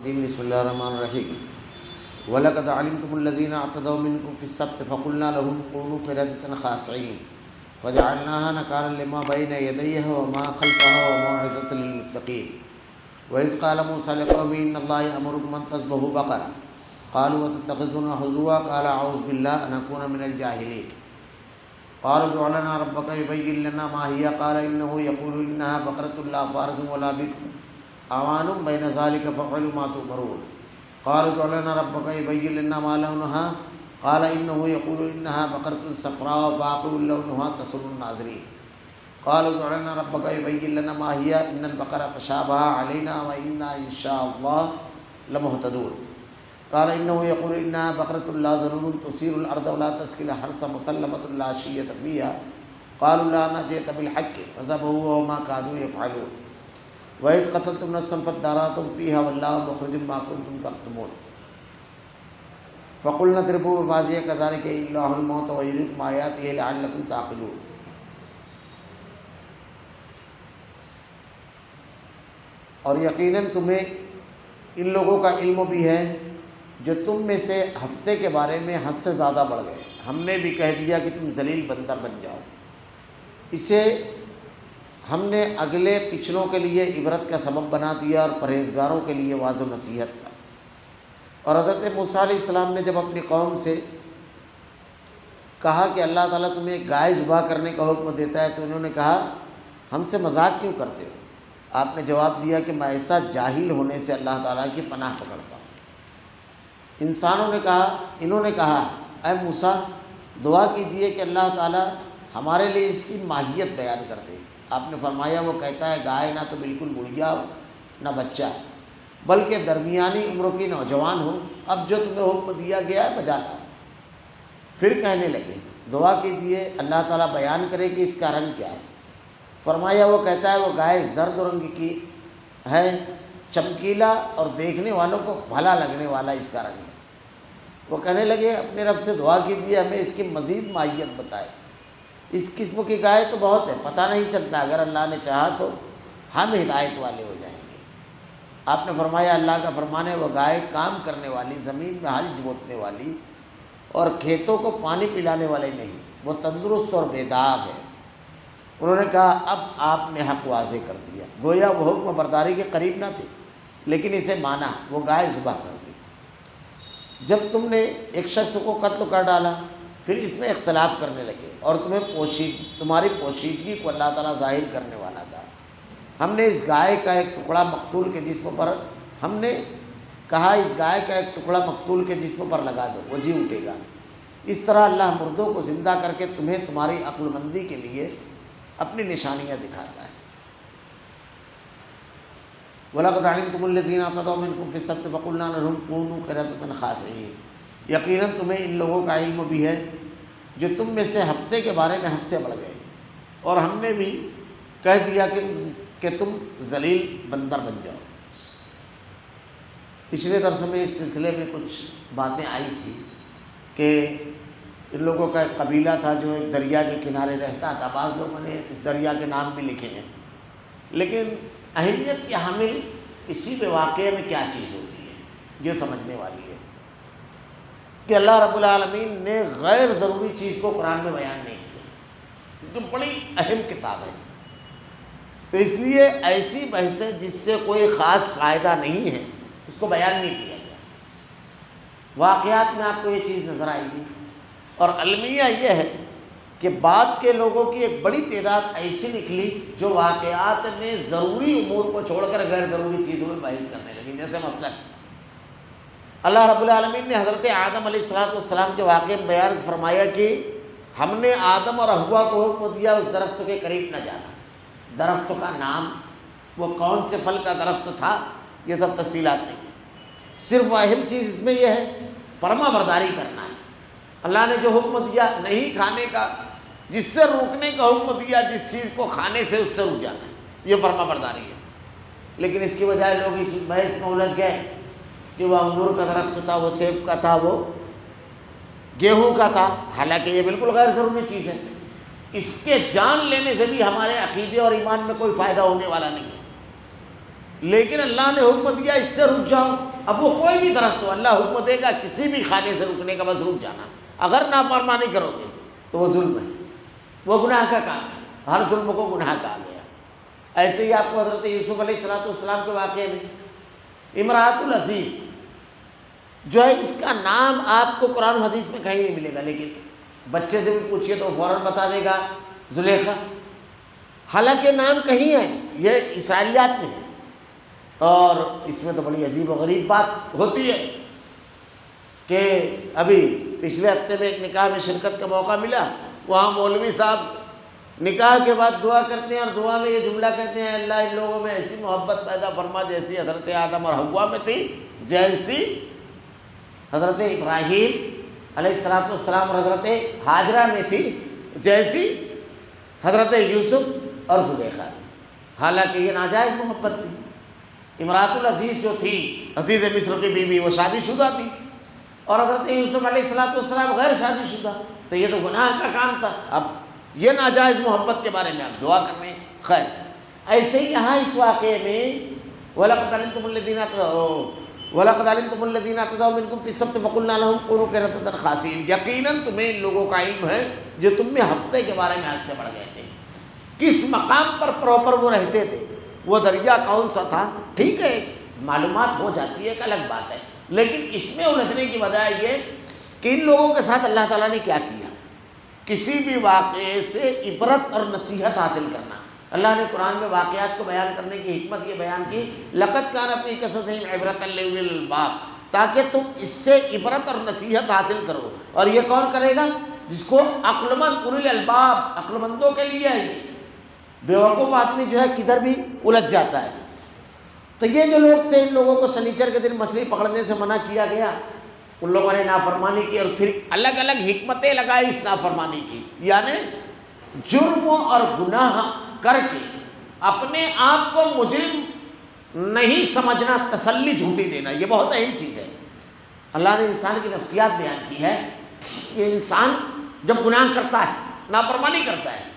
بسم اللہ الرحمن الرحیم وَلَقَدْ عَلِمْتُمُ الَّذِينَ اعْتَدَوْا مِنْكُمْ فِي السَّبْتِ فَقُلْنَا لَهُمْ كُونُوا قِرَدَةً خَاسِئِينَ فَجَعَلْنَاهَا نَكَالًا لِمَا بَيْنَ يَدَيْهَا وَمَا خَلْفَهَا وَمَوْعِظَةً لِلْمُتَّقِينَ وَإِذْ قَالَ مُوسَىٰ لِقَوْمِهِ إِنَّ اللَّهَ يَأْمُرُكُمْ أَن تَذْبَحُوا بَقَرَةً قَالُوا وَتَتَّخِذُونَ هُزُوًا قَالَ أَعُوذُ بِاللَّهِ أَنْ أَكُونَ مِنَ الْجَاهِلِينَ قَالُوا ادْعُ لَنَا رَبَّكَ يُبَيِّن لَّنَا مَا هِيَ قَالَ إِنَّهُ يَقُولُ إِنَّهَا بَقَرَةٌ لَّا فَارِضٌ وَلَا بِكْرٌ عَوَانٌ بَيْنَ ذَٰلِكَ فَافْعَلُوا مَا تُؤْمَرُونَ قالوا ادْعُ لَنَا رَبَّكَ يُبَيِّن لَّنَا مَا لَوْنُهَا قَالَ إِنَّهُ يَقُولُ إِنَّهَا بَقَرَةٌ صَفْرَاءُ فَاقِعٌ لَّوْنُهَا تَسُرُّ النَّاظِرِينَ قالوا ادْعُ لَنَا رَبَّكَ يُبَيِّن لَّنَا مَا هِيَ إِنَّ الْبَقَرَةَ تَشَابَهَ عَلَيْنَا وَإِنَّا إِن شَاءَ اللَّهُ لَمُهْتَدُونَ قال إنه يقول إنها بقرة لا ذلول تثير الأرض ولا تسقي الحرث مسلمة لا شية فيها قالوا لا جئت بالحق فذبحوها وما كادوا يفعلون وإذ قتلتم نفسا فادارأتم فيها والله مخرج ما كنتم تكتمون فقلنا اضربوا ببعضها كذلك يحيي الله الموتى ويريكم آياته لعلكم تعقلون. اور یقیناً تمہیں ان لوگوں کا علم بھی ہے جو تم میں سے ہفتے کے بارے میں حد سے زیادہ بڑھ گئے. ہم نے بھی کہہ دیا کہ تم ذلیل بندر بن جاؤ. اسے ہم نے اگلے پچھلوں کے لیے عبرت کا سبب بنا دیا اور پرہیزگاروں کے لیے واعظ و نصیحت کا. اور حضرت موسیٰ علیہ السلام نے جب اپنی قوم سے کہا کہ اللہ تعالیٰ تمہیں گائے ذبح کرنے کا حکم دیتا ہے تو انہوں نے کہا ہم سے مذاق کیوں کرتے ہو؟ آپ نے جواب دیا کہ میں ایسا جاہل ہونے سے اللہ تعالیٰ کی پناہ پکڑتا ہوں. انہوں نے کہا اے موسیٰ دعا کیجئے کہ اللہ تعالیٰ ہمارے لیے اس کی ماہیت بیان کر دے. آپ نے فرمایا وہ کہتا ہے گائے نہ تو بالکل بڑھیا ہو نہ بچہ بلکہ درمیانی عمر کی نوجوان ہو. اب جو تمہیں حکم دیا گیا ہے بجا لاؤ. پھر کہنے لگے دعا کیجئے اللہ تعالیٰ بیان کرے کہ اس کا رنگ کیا ہے. فرمایا وہ کہتا ہے وہ گائے زرد رنگ کی ہے چمکیلا اور دیکھنے والوں کو بھلا لگنے والا اس کا رنگ ہے. وہ کہنے لگے اپنے رب سے دعا کیجئے ہمیں اس کی مزید ماہیت بتائے. اس قسم کی گائے تو بہت ہے پتہ نہیں چلتا اگر اللہ نے چاہا تو ہم ہدایت والے ہو جائیں گے. آپ نے فرمایا اللہ کا فرمان ہے وہ گائے کام کرنے والی زمین میں ہل جوتنے والی اور کھیتوں کو پانی پلانے والے نہیں وہ تندرست اور بیدار ہے. انہوں نے کہا اب آپ نے حق واضح کر دیا. گویا وہ حکم برداری کے قریب نہ تھے لیکن اسے مانا وہ گائے ذبح کر دی. جب تم نے ایک شخص کو قتل کر ڈالا پھر اس میں اختلاف کرنے لگے اور تمہاری پوشیدگی کو اللہ تعالیٰ ظاہر کرنے والا تھا. ہم نے اس گائے کا ایک ٹکڑا مقتول کے جسم پر لگا دو وہ جی اٹھے گا. اس طرح اللہ مردوں کو زندہ کر کے تمہیں تمہاری عقل مندی کے لیے اپنی نشانیاں دکھاتا ہے. وَلَقَدْ عَلِمْتُمُ الَّذِينَ اعْتَدَوْا مِنْكُمْ فِي السَّبْتِ فَقُلْنَا لَهُمْ كُونُوا قِرَدَةً خَاسِئِينَ. یقیناً تمہیں ان لوگوں کا علم بھی ہے جو تم میں سے ہفتے کے بارے میں حد سے بڑھ گئے اور ہم نے بھی کہہ دیا کہ تم ذلیل بندر بن جاؤ. پچھلے درس میں اس سلسلے میں کچھ باتیں آئی تھی کہ ان لوگوں کا ایک قبیلہ تھا جو ایک دریا کے کنارے رہتا تھا. بعض لوگوں نے اس دریا کے نام بھی لکھے ہیں لیکن اہمیت کے حامل اسی میں واقعے میں کیا چیز ہوتی ہے یہ سمجھنے والی ہے کہ اللہ رب العالمین نے غیر ضروری چیز کو قرآن میں بیان نہیں کیا جو بڑی اہم کتاب ہے. تو اس لیے ایسی بحثیں جس سے کوئی خاص فائدہ نہیں ہے اس کو بیان نہیں کیا گیا. واقعات میں آپ کو یہ چیز نظر آئے گی. اور المیہ یہ ہے کہ بعد کے لوگوں کی ایک بڑی تعداد ایسی نکلی جو واقعات میں ضروری امور کو چھوڑ کر غیر ضروری چیزوں میں بحث کرنے لگی. جیسے مثلا اللہ رب العالمین نے حضرت آدم علیہ السلام کے واقعے میں بیان فرمایا کہ ہم نے آدم اور حوا کو حکم دیا اس درخت کے قریب نہ جانا. درخت کا نام وہ کون سے پھل کا درخت تھا یہ سب تفصیلات نہیں ہیں. صرف اہم چیز اس میں یہ ہے فرما برداری کرنا ہے. اللہ نے جو حکم دیا نہیں کھانے کا جس سے روکنے کا حکم دیا جس چیز کو کھانے سے اس سے رک جانا ہے یہ فرما برداری ہے. لیکن اس کی بجائے لوگ اس بحث میں الجھ گئے کہ وہ انگور کا درخت تھا وہ سیب کا تھا وہ گیہوں کا تھا. حالانکہ یہ بالکل غیر ضروری چیز ہے. اس کے جان لینے سے بھی ہمارے عقیدے اور ایمان میں کوئی فائدہ ہونے والا نہیں ہے. لیکن اللہ نے حکم دیا اس سے رک جاؤ اب وہ کوئی بھی درخت ہو، اللہ حکم دے گا کسی بھی کھانے سے رکنے کا، بس رک جانا، اگر نافرمانی کرو گے تو وہ ظلم ہے، وہ گناہ کا کام ہے، ہر ظلم کو گناہ کہا گیا۔ ایسے ہی آپ کو حضرت یوسف علیہ السلام کے واقعے میں امراۃ العزیز جو ہے، اس کا نام آپ کو قرآن و حدیث میں کہیں نہیں ملے گا، لیکن بچے سے بھی پوچھیے تو فوراً بتا دے گا زلیخا، حالانکہ نام کہیں ہے، یہ اسرائیلیات میں ہے۔ اور اس میں تو بڑی عجیب و غریب بات ہوتی ہے کہ ابھی پچھلے ہفتے میں ایک نکاح میں شرکت کا موقع ملا، وہاں مولوی صاحب نکاح کے بعد دعا کرتے ہیں اور دعا میں یہ جملہ کہتے ہیں، اللہ ان لوگوں میں ایسی محبت پیدا فرما جیسی حضرت آدم اور حوا میں تھی، جیسی حضرت ابراہیم علیہ السلام اور حضرت ہاجرہ میں تھی، جیسی حضرت یوسف اور زلیخا۔ حالانکہ یہ ناجائز محبت تھی۔ امراۃ العزیز جو تھی عزیز مصر کی بیوی، وہ شادی شدہ تھی، اور حضرت یوسف علیہ السلام غیر شادی شدہ، تو یہ تو گناہ کا کام تھا۔ اب یہ ناجائز محبت کے بارے میں آپ دعا کر رہے ہیں۔ خیر، ایسے ہی یہاں اس واقعے میں وَلَقَدْ عَلِمْتُمُ الَّذِينَ اعْتَدَوْا مِنْكُمْ فِي السَّبْتِ فَقُلْنَا لَهُمْ كُونُوا قِرَدَةً خَاسِئِينَ، یقیناً تمہیں ان لوگوں کا علم ہے جو تم میں ہفتے کے بارے میں حد سے بڑھ گئے تھے، کس مقام پر پراپر وہ رہتے تھے، وہ دریا کون سا تھا، ٹھیک ہے معلومات ہو جاتی ہے، ایک الگ بات ہے، لیکن اس میں الجھنے کی وجہ یہ کہ ان لوگوں کے ساتھ اللہ تعالیٰ نے کیا کیا۔ کسی بھی واقعے سے عبرت اور نصیحت حاصل کرنا، اللہ نے قرآن میں واقعات کو بیان کرنے کی حکمت یہ بیان کی، لقد کان فی قصصہم عبرۃ لأولی الالباب، تاکہ تم اس سے عبرت اور نصیحت حاصل کرو۔ اور یہ کون کرے گا؟ جس کو عقل مند، اولی الالباب، عقل مندوں کے لیے ہے یہ، بیوقوف آدمی جو ہے کدھر بھی الجھ جاتا ہے۔ تو یہ جو لوگ تھے، ان لوگوں کو سنیچر کے دن مچھلی پکڑنے سے منع کیا گیا، ان لوگوں نے نافرمانی کی اور پھر الگ الگ حکمتیں لگائی اس نافرمانی کی، یعنی جرم اور گناہ کر کے اپنے آپ کو مجرم نہیں سمجھنا، تسلی جھوٹی دینا، یہ بہت اہم چیز ہے۔ اللہ نے انسان کی نفسیات بیان کی ہے کہ انسان جب گناہ کرتا ہے، نافرمانی کرتا ہے،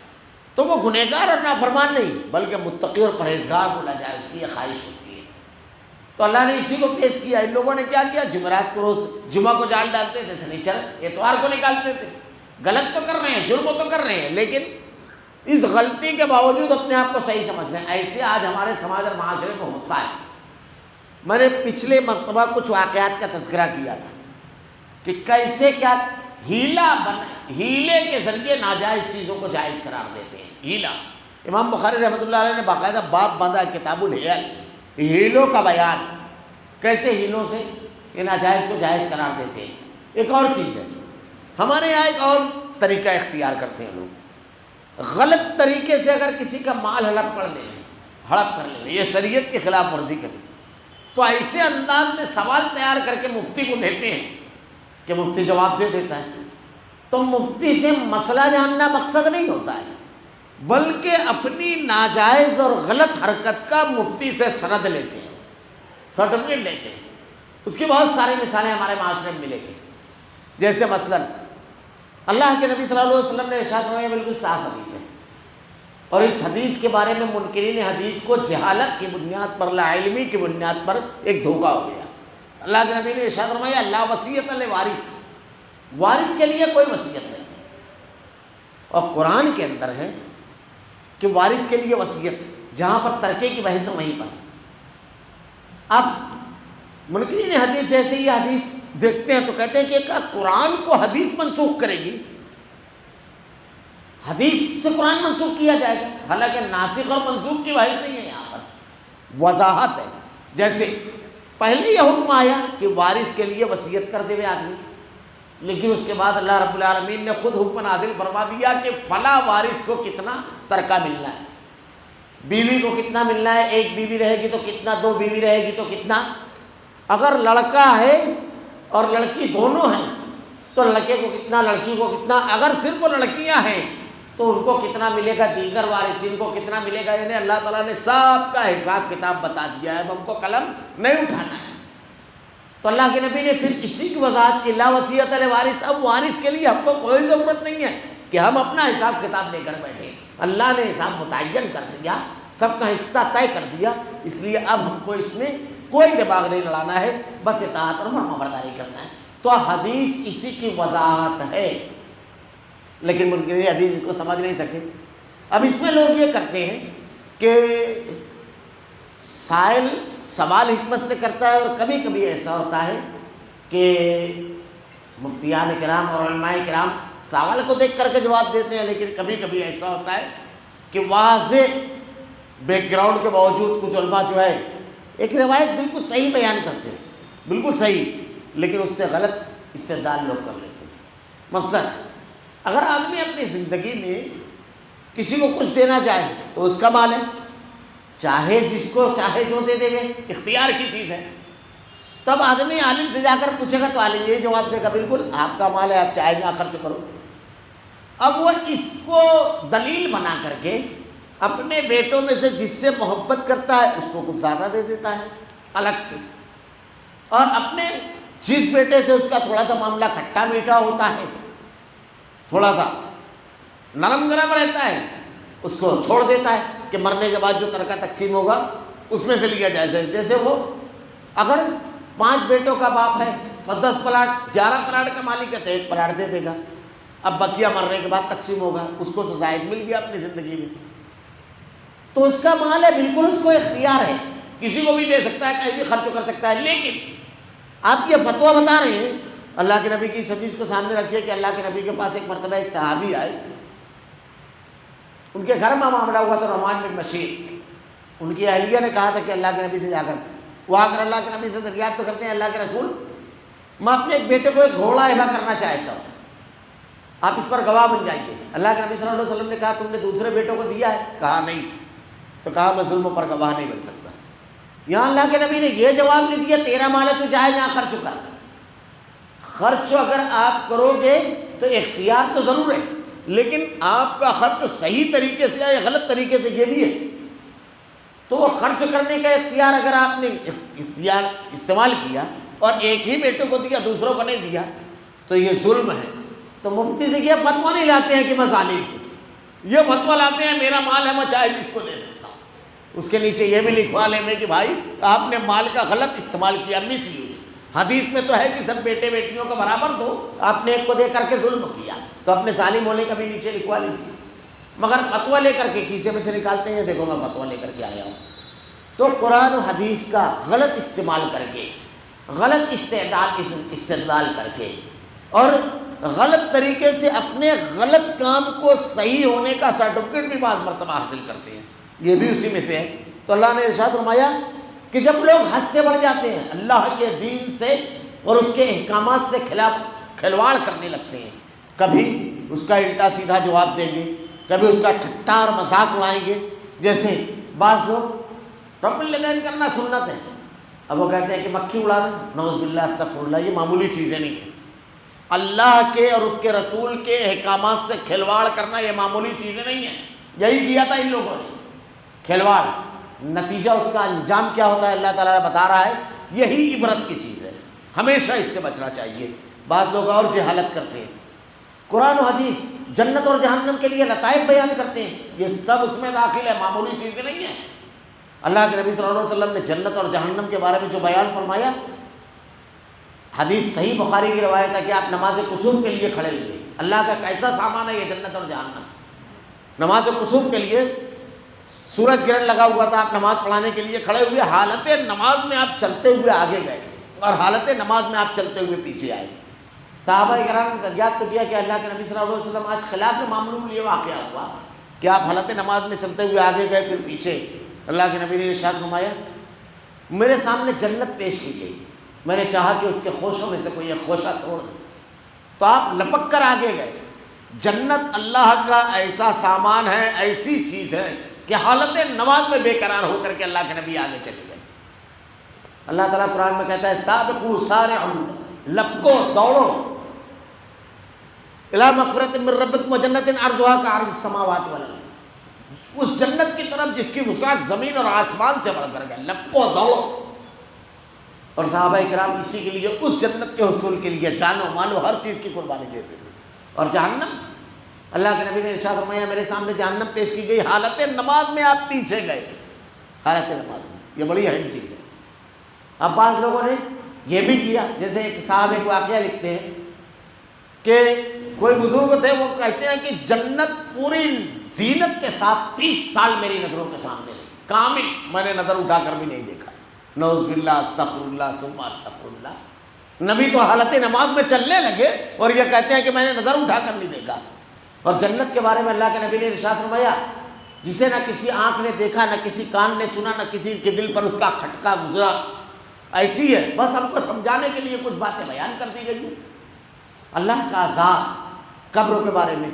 تو وہ گنہگار اور نافرمان نہیں بلکہ متقی اور پرہیزگار بولا جائے، اس کی یہ خواہش ہوتی ہے۔ تو اللہ نے اسی کو پیش کیا۔ ان لوگوں نے کیا کیا؟ جمعرات کو روز جمعہ کو جال ڈالتے تھے، سنیچر اتوار کو نکالتے تھے۔ غلط تو کر رہے ہیں، جرم تو کر رہے ہیں، لیکن اس غلطی کے باوجود اپنے آپ کو صحیح سمجھ رہے ہیں۔ ایسے آج ہمارے سماج اور معاشرے میں ہوتا ہے۔ میں نے پچھلے مرتبہ کچھ واقعات کا تذکرہ کیا تھا کہ کیسے کیا ہیلے کے ذریعے ناجائز چیزوں کو جائز قرار دیتے ہیں۔ ہیلا، امام بخاری رحمۃ اللہ علیہ نے باقاعدہ باب باندھا کتاب الحیل، ہیلوں کا بیان، کیسے ہیلوں سے یہ ناجائز کو جائز قرار دیتے ہیں۔ ایک اور چیز ہے، ہمارے یہاں ایک اور طریقہ اختیار کرتے ہیں لوگ، غلط طریقے سے اگر کسی کا مال ہڑپ کر لیں، یہ شریعت کی خلاف ورزی کریں، تو ایسے انداز میں سوال تیار کر کے مفتی کو دیتے ہیں کہ مفتی جواب دے دیتا ہے۔ تو مفتی سے مسئلہ جاننا مقصد نہیں ہوتا ہے، بلکہ اپنی ناجائز اور غلط حرکت کا مفتی سے سند لیتے ہیں، سرٹیفکیٹ لیتے ہیں۔ اس کی بہت ساری مثالیں ہمارے معاشرے میں ملیں گی، جیسے مثلا اللہ کے نبی صلی اللہ علیہ وسلم نے ارشاد فرمایا، بالکل صاف حدیث ہے، اور اس حدیث کے بارے میں منکرین حدیث کو جہالت کی بنیاد پر، لا علمی کی بنیاد پر ایک دھوکہ ہو گیا۔ اللہ کے نبی نے ارشاد فرمایا، لا وصیت لوارث، وارث کے لیے کوئی وصیت نہیں ہے، اور قرآن کے اندر ہے کہ وارث کے لیے وصیت، جہاں پر ترکے کی بحث وہیں پر۔ اب منکرین حدیث جیسے یہ حدیث دیکھتے ہیں تو کہتے ہیں کہ کیا قرآن کو حدیث منسوخ کرے گی، حدیث سے قرآن منسوخ کیا جائے گا، حالانکہ ناسخ اور منسوخ کی بحث نہیں ہے، یہاں پر وضاحت ہے۔ جیسے پہلے یہ حکم آیا کہ وارث کے لیے وصیت کر دے آدمی، لیکن اس کے بعد اللہ رب العالمین نے خود حکم نازل فرما دیا کہ فلاں وارث کو کتنا ترکہ ملنا ہے، بیوی کو کتنا ملنا ہے، ایک بیوی رہے گی تو کتنا، دو بیوی رہے گی تو کتنا، اگر لڑکا ہے اور لڑکی دونوں ہیں تو لڑکے کو کتنا، لڑکی کو کتنا، اگر صرف لڑکیاں ہیں تو ان کو کتنا ملے گا، دیگر وارثین کو کتنا ملے گا، یعنی اللہ تعالیٰ نے سب کا حساب کتاب بتا دیا ہے، اب ہم کو قلم نہیں اٹھانا ہے۔ تو اللہ کے نبی نے پھر اسی کی وضاحت کی، لا وصیت لوارث، اب وارث کے لیے ہم کو کوئی ضرورت نہیں ہے کہ ہم اپنا حساب کتاب لے کر بیٹھے، اللہ نے حساب متعین کر دیا، سب کا حصہ طے کر دیا، اس لیے اب ہم کو اس میں کوئی دماغ نہیں لڑانا ہے، بس اطاعت اور فرمانبرداری کرنا ہے۔ تو حدیث اسی کی وضاحت ہے، لیکن منکرین حدیث اس کو سمجھ نہیں سکے۔ اب اس میں لوگ یہ کرتے ہیں کہ سائل سوال حکمت سے کرتا ہے، اور کبھی کبھی ایسا ہوتا ہے کہ مفتیان کرام اور علماء کرام سوال کو دیکھ کر کے جواب دیتے ہیں، لیکن کبھی کبھی ایسا ہوتا ہے کہ واضح بیک گراؤنڈ کے باوجود کچھ علماء جو ہے ایک روایت بالکل صحیح بیان کرتے ہیں، بالکل صحیح، لیکن اس سے غلط استدلال لوگ کر لیتے ہیں۔ مثلا اگر آدمی اپنی زندگی میں کسی کو کچھ دینا چاہے تو اس کا مال ہے، چاہے جس کو چاہے جو دے دے گے، اختیار کی چیز ہے۔ تب آدمی عالم سے جا کر پوچھے گا تو عالم یہ جواب دے گا بالکل آپ کا مال ہے، آپ چاہے جہاں خرچ کرو۔ اب وہ اس کو دلیل بنا کر کے اپنے بیٹوں میں سے جس سے محبت کرتا ہے اس کو کچھ زیادہ دے دیتا ہے الگ سے، اور اپنے جس بیٹے سے اس کا تھوڑا سا معاملہ کھٹا میٹھا ہوتا ہے، تھوڑا سا نرم گرم رہتا ہے، اس کو چھوڑ دیتا ہے کہ مرنے کے بعد جو ترکہ تقسیم ہوگا اس میں سے لیا جائے۔ جیسے وہ اگر 5 بیٹوں کا باپ ہے اور 10 پلاٹ 11 پلاٹ کا مالک ہے تو 1 پلاٹ دے دے گا، اب بقیہ مرنے کے بعد تقسیم ہوگا، اس کو تو زائد مل گیا اپنی زندگی میں، تو اس کا مال ہے، بالکل اس کو اختیار ہے، کسی کو بھی دے سکتا ہے، کہیں بھی خرچ کر سکتا ہے۔ لیکن آپ یہ فتویٰ بتا رہے ہیں، اللہ کے نبی کی اس حدیث کو سامنے رکھیے کہ اللہ کے نبی کے پاس ایک مرتبہ ایک صحابی آئے، ان کے گھر میں معاملہ ہوا تو نعمان بن بشیر، ان کی اہلیہ نے کہا تھا کہ اللہ کے نبی سے جا کر وہ آ کر اللہ کے نبی سے دریافت کرتے ہیں، اللہ کے رسول میں اپنے ایک بیٹے کو ایک گھوڑا ہبہ کرنا چاہتا ہوں، آپ اس پر گواہ بن جائیے۔ اللہ کے نبی صلی اللہ علیہ وسلم نے کہا تم نے دوسرے بیٹوں کو دیا ہے؟ کہا نہیں، تو کہا میں ظلم پر گواہ نہیں بن سکتا۔ یہاں اللہ کے نبی نے یہ جواب نہیں دیا تیرا مال ہے تو جائے جہاں خرچ کر، خرچ اگر آپ کرو گے تو اختیار تو ضرور ہے، لیکن آپ کا خرچ صحیح طریقے سے یا غلط طریقے سے یہ بھی ہے، تو وہ خرچ کرنے کا اختیار اگر آپ نے اختیار استعمال کیا اور ایک ہی بیٹے کو دیا دوسروں کو نہیں دیا تو یہ ظلم ہے۔ تو مفتی سے یہ فتویٰ نہیں لاتے ہیں کہ میں ظالم ہوں، یہ فتویٰ لاتے ہیں میرا مال ہے میں چاہے جس کو دے سکتا ہوں، اس کے نیچے یہ بھی لکھوا لیں کہ بھائی آپ نے مال کا غلط استعمال کیا، مس یوز۔ حدیث میں تو ہے کہ سب بیٹے بیٹیوں کا برابر دو، آپ نے ایک کو دے کر کے ظلم کیا، تو اپنے ظالم ہونے کا بھی نیچے لکھوا لیجیے، مگر فتویٰ لے کر کے کیسے میں سے نکالتے ہیں، دیکھو میں فتویٰ لے کر کے آیا ہوں۔ تو قرآن و حدیث کا غلط استعمال کر کے، غلط استدلال کر کے اور غلط طریقے سے اپنے غلط کام کو صحیح ہونے کا سرٹیفکیٹ بھی بعض مرتبہ حاصل کرتے ہیں، یہ بھی اسی میں سے ہے۔ تو اللہ نے ارشاد فرمایا کہ جب لوگ حد سے بڑھ جاتے ہیں، اللہ کے دین سے اور اس کے احکامات سے کھلواڑ کرنے لگتے ہیں، کبھی اس کا الٹا سیدھا جواب دیں گے، کبھی اس کا ٹھٹا اور مذاق اڑائیں گے۔ جیسے بعض لوگ رب العالمین کرنا سنت ہے، اب وہ کہتے ہیں کہ مکھی اڑانا، نعوذ باللہ استغفر اللہ، یہ معمولی چیزیں نہیں ہیں۔ اللہ کے اور اس کے رسول کے احکامات سے کھلواڑ کرنا یہ معمولی چیزیں نہیں ہیں، یہی کیا تھا ان لوگوں نے، کھلواڑ۔ نتیجہ اس کا انجام کیا ہوتا ہے اللہ تعالیٰ بتا رہا ہے، یہی عبرت کی چیز ہے، ہمیشہ اس سے بچنا چاہیے۔ بعض لوگ اور جہالت کرتے ہیں، قرآن و حدیث جنت اور جہنم کے لیے نتائج بیان کرتے ہیں، یہ سب اس میں داخل ہے، معمولی چیزیں نہیں ہیں۔ اللہ کے نبی صلی اللہ علیہ وسلم نے جنت اور جہنم کے بارے میں جو بیان فرمایا، حدیث صحیح بخاری کی روایت ہے کہ آپ نماز کسوف کے لیے کھڑے ہوئے، اللہ کا کیسا سامان ہے یہ جنت اور جہنم۔ نماز کسوف کے لیے سورج گرہن لگا ہوا تھا، آپ نماز پڑھانے کے لیے کھڑے ہوئے، حالت نماز میں آپ چلتے ہوئے آگے گئے اور حالت نماز میں آپ چلتے ہوئے پیچھے آئے۔ صحابہ کرام نے دریافت کیا کہ اللہ کے نبی صلی اللہ علیہ وسلم آج خلاف معمول یہ واقعہ ہوا کہ آپ حالت نماز میں چلتے ہوئے آگے گئے پھر پیچھے۔ اللہ کے نبی نے ارشاد فرمایا میرے سامنے جنت پیش کی گئی، میں نے چاہا کہ اس کے خوشوں میں سے کوئی ایک خوشہ توڑ دے، تو آپ لپک کر آگے گئے۔ جنت اللہ کا ایسا سامان ہے، ایسی چیز ہے کہ حالت نماز میں بے قرار ہو کر کے اللہ کے نبی آگے چلے گئے۔ اللہ تعالیٰ قرآن میں کہتا ہے سابقوا سارعوا، لپکو دوڑو، الی مغفرۃ من ربکم وجنۃ عرضھا کعرض السماوات والارض، اس جنت کی طرف جس کی وسعت زمین اور آسمان سے بڑھ کر ہے، لپکو دوڑو۔ اور صحابہ کرام اسی کے لیے، اس جنت کے حصول کے لیے جانو مالو ہر چیز کی قربانی دیتے تھے۔ اور جہنم، اللہ کے نبی نے ارشاد فرمایا میرے سامنے جہنم پیش کی گئی، حالت نماز میں آپ پیچھے گئے، حالت نماز میں، یہ بڑی اہم چیز ہے۔ اب بعض لوگوں نے یہ بھی کیا، جیسے ایک صاحب ایک واقعہ لکھتے ہیں کہ کوئی بزرگ تھے، وہ کہتے ہیں کہ جنت پوری زینت کے ساتھ 30 سال میری نظروں کے سامنے رہی، کامل، میں نے نظر اٹھا کر بھی نہیں دیکھا۔ نعوذ باللہ، استغفر اللہ ثم استغفر اللہ۔ نبی تو حالت نماز میں چلنے لگے اور یہ کہتے ہیں کہ میں نے نظر اٹھا کر نہیں دیکھا۔ اور جنت کے بارے میں اللہ کے نبی نے ارشاد فرمایا، جسے نہ کسی آنکھ نے دیکھا، نہ کسی کان نے سنا، نہ کسی کے دل پر اس کا کھٹکا گزرا، ایسی ہے۔ بس ہم کو سمجھانے کے لیے کچھ باتیں بیان کر دی گئی ہیں۔ اللہ کا عذاب قبروں کے بارے میں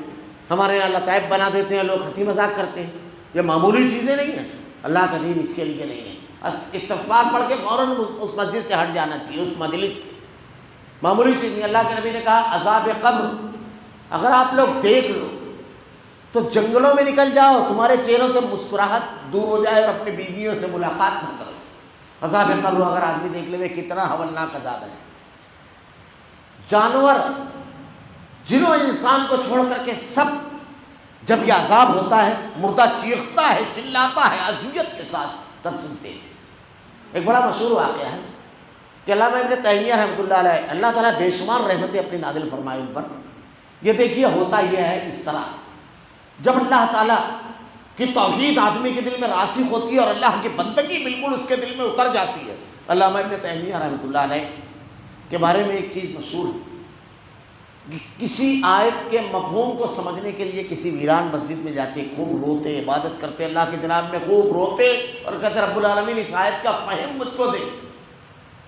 ہمارے یہاں لطائف بنا دیتے ہیں لوگ، ہنسی مذاق کرتے ہیں، یہ معمولی چیزیں نہیں ہیں۔ اللہ کا دین اس کے لیے نہیں ہے۔ اتفاق پڑھ کے فوراً اس مسجد سے ہٹ جانا چاہیے، اس مجلس سے، معمولی چیز نہیں۔ اللہ کے نبی نے کہا عذاب قبر اگر آپ لوگ دیکھ لو تو جنگلوں میں نکل جاؤ، تمہارے چہروں سے مسکراہٹ دور ہو جائے اور اپنی بیویوں سے ملاقات نہ کرو۔ عذاب قبر اگر آدمی دیکھ لے کتنا ہولناک عذاب ہے۔ جانور، جنوں انسان کو چھوڑ کر کے سب، جب یہ عذاب ہوتا ہے مردہ چیختا ہے، چلاتا ہے، اذیت کے ساتھ سب سنتے ہیں۔ ایک بڑا مشہور واقعہ ہے کہ علامہ ابن تیمیہ رحمۃ اللہ علیہ، اللہ تعالیٰ بے شمار رحمتیں اپنی نازل فرمائے ان پر۔ یہ دیکھیے ہوتا یہ ہے اس طرح، جب اللہ تعالیٰ کی توحید آدمی کے دل میں راسخ ہوتی ہے اور اللہ کی بندگی بالکل اس کے دل میں اتر جاتی ہے۔ علامہ ابن تیمیہ رحمۃ اللہ علیہ کے بارے میں ایک چیز مشہور ہے، کسی آیت کے مفہوم کو سمجھنے کے لیے کسی ویران مسجد میں جاتے، خوب روتے، عبادت کرتے، اللہ کی جناب میں خوب روتے اور کہتے رب العالمین اس آیت کا فہم مجھ کو دے،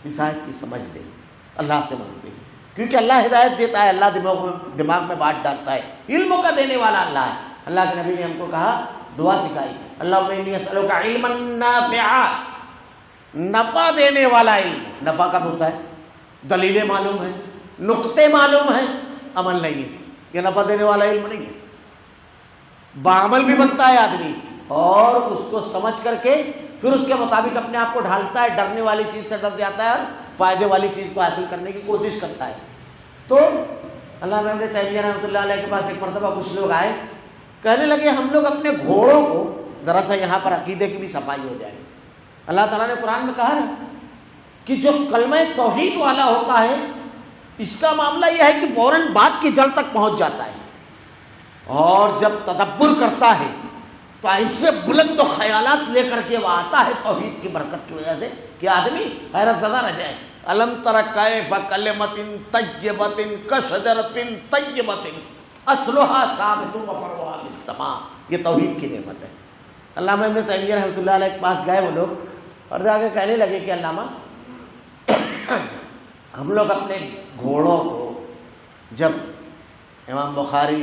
اس آیت کی سمجھ دے، اللہ سے مانگتے، کیونکہ اللہ ہدایت دیتا ہے، اللہ دماغ میں بات ڈالتا ہے، علموں کا دینے والا اللہ ہے۔ اللہ کے نبی نے ہم کو کہا، دعا سکھائی، اللہم انی اسألک علما نافعا، نفع دینے والا علم۔ نفع کب ہوتا ہے؟ دلیلیں معلوم ہیں، نقطے معلوم ہیں، عمل نہیں ہے، یہ نفع دینے والا علم نہیں ہے۔ بعمل بھی بنتا ہے آدمی اور اس کو سمجھ کر کے پھر اس کے مطابق اپنے آپ کو ڈھالتا ہے، ڈرنے والی چیز سے ڈر جاتا ہے اور فائدے والی چیز کو حاصل کرنے کی کوشش کرتا ہے۔ تو علامہ ابن تیمیہ رحمۃ اللہ علیہ کے پاس ایک مرتبہ کچھ لوگ آئے، کہنے لگے ہم لوگ اپنے گھوڑوں کو ذرا سا یہاں پر عقیدے کی بھی صفائی ہو جائے۔ اللہ تعالیٰ نے قرآن میں کہا ہے کہ جو کلمہ توحید والا ہوتا ہے اس کا معاملہ یہ ہے کہ فوراً بات کی جڑ تک پہنچ جاتا ہے، اور جب تدبر کرتا ہے تو ایسے بلند و خیالات لے کر کے وہ آتا ہے توحید کی برکت کی وجہ سے کہ آدمی حیرت زدہ رہ جائے۔ الم تر کیف کلمۃ طیبۃ کشجرۃ طیبۃ اصلها ثابت وفرعها فی السماء، یہ توحید کی نعمت ہے۔ علامہ ابن تیمیہ رحمۃ اللہ علیہ کے پاس گئے وہ لوگ اور جا کے کہنے لگے کہ علامہ ہم لوگ اپنے گھوڑوں کو جب امام بخاری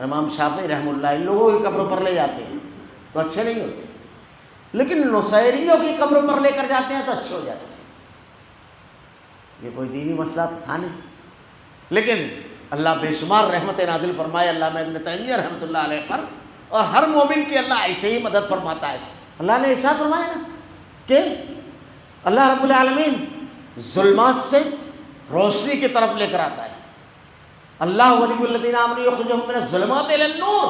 امام شافعی رحمہ اللہ ان لوگوں کی قبروں پر لے جاتے ہیں تو اچھے نہیں ہوتے، لیکن نصیریوں کی قبروں پر لے کر جاتے ہیں تو اچھے ہو جاتے ہیں۔ یہ کوئی دینی مسئلہ تو تھا نہیں، لیکن اللہ بے شمار رحمت نازل فرمائے علامہ ابن تیمیہ رحمۃ اللہ علیہ پر، اور ہر مومن کی اللہ ایسے ہی مدد فرماتا ہے۔ اللہ نے ارشاد فرمایا نا کہ اللہ رب العالمین ظلمات سے روشنی کی طرف لے کر آتا ہے۔ اللہ ولی الذین آمنوا یخرجہم من الظلمات الی النور،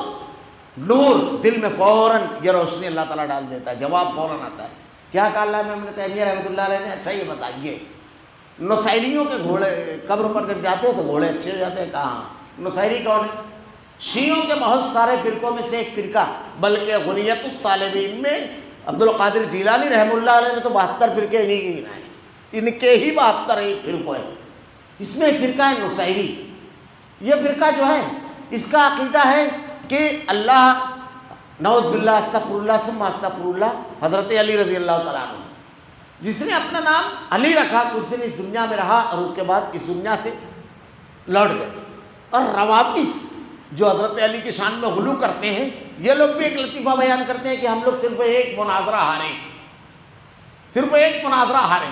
نور دل میں فوراً یہ روشنی اللہ تعالیٰ ڈال دیتا ہے، جواب فوراً آتا ہے۔ کیا کہا علامہ ابن تیمیہ رحمۃ اللہ علیہ نے؟ اچھا یہ بتائیے، نصیریوں کے گھوڑے قبر پر جب جاتے ہو تو گھوڑے اچھے ہو جاتے ہیں؟ کہاں؟ نصیری کون ہے؟ شیعوں کے بہت سارے فرقوں میں سے ایک فرقہ، بلکہ غنیت الطالبین میں عبد القادر جیلانی رحمہ اللہ علیہ نے تو 72 فرقے انہی کے گنائے، ان کے ہی 72 فرقے ہیں۔ اس میں ایک فرقہ ہے نصیری۔ یہ فرقہ جو ہے اس کا عقیدہ ہے کہ اللہ، نعوذ باللہ، استغفر اللہ ثم استغفر اللہ، حضرت علی رضی اللہ تعالیٰ عنہ جس نے اپنا نام علی رکھا کچھ دن اس دنیا میں رہا اور اس کے بعد اس دنیا سے لوٹ گئے۔ اور روافظ جو حضرت علی کی شان میں غلو کرتے ہیں، یہ لوگ بھی ایک لطیفہ بیان کرتے ہیں کہ ہم لوگ صرف ایک مناظرہ ہارے، صرف ایک مناظرہ ہارے،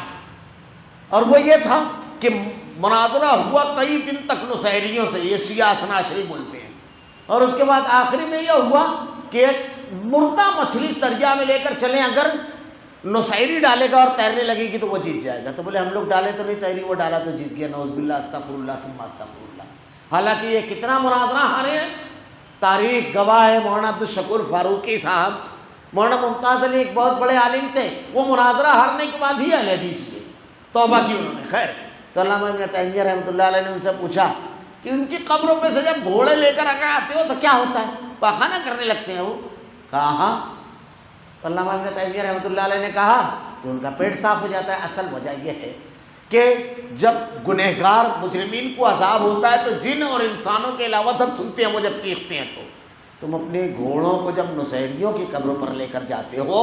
اور وہ یہ تھا کہ مناظرہ ہوا کئی دن تک نصیریوں سے، یہ شیعہ اثنا عشری بولتے ہیں، اور اس کے بعد آخری میں یہ ہوا کہ مردہ مچھلی دریا میں لے کر چلیں، اگر نصیری ڈالے گا اور تیرنے لگے گی تو وہ جیت جائے گا۔ تو بولے ہم لوگ ڈالے تو نہیں تیری، وہ ڈالا تو جیت گیا، نعوذ باللہ، استغفر اللہ ثم استغفر اللہ۔ حالانکہ یہ کتنا مناظرہ ہارے ہیں، تاریخ گواہ ہے۔ مولانا عبدالشکور فاروقی صاحب، مولانا ممتاز علی ایک بہت بڑے عالم تھے، وہ مناظرہ ہارنے کے بعد ہی اہل حدیث ہوئے، توبہ کی انہوں نے. خیر تو علامہ ابن تیمیہ رحمۃ اللہ علیہ نے ان سے پوچھا کہ ان کی قبروں پہ سے جب گھوڑے لے کر اگر آتے ہو تو کیا ہوتا ہے؟ پاخانہ کرنے لگتے ہیں وہ؟ کہا ہاں. تو علامہ ابن تیمیہ رحمۃ اللہ علیہ نے کہا کہ ان کا پیٹ صاف ہو جاتا ہے. اصل وجہ یہ ہے کہ جب گنہگار مجرمین کو عذاب ہوتا ہے تو جن اور انسانوں کے علاوہ سب سنتے ہیں وہ جب چیختے ہیں. تو تم اپنے گھوڑوں کو جب نصیریوں کی قبروں پر لے کر جاتے ہو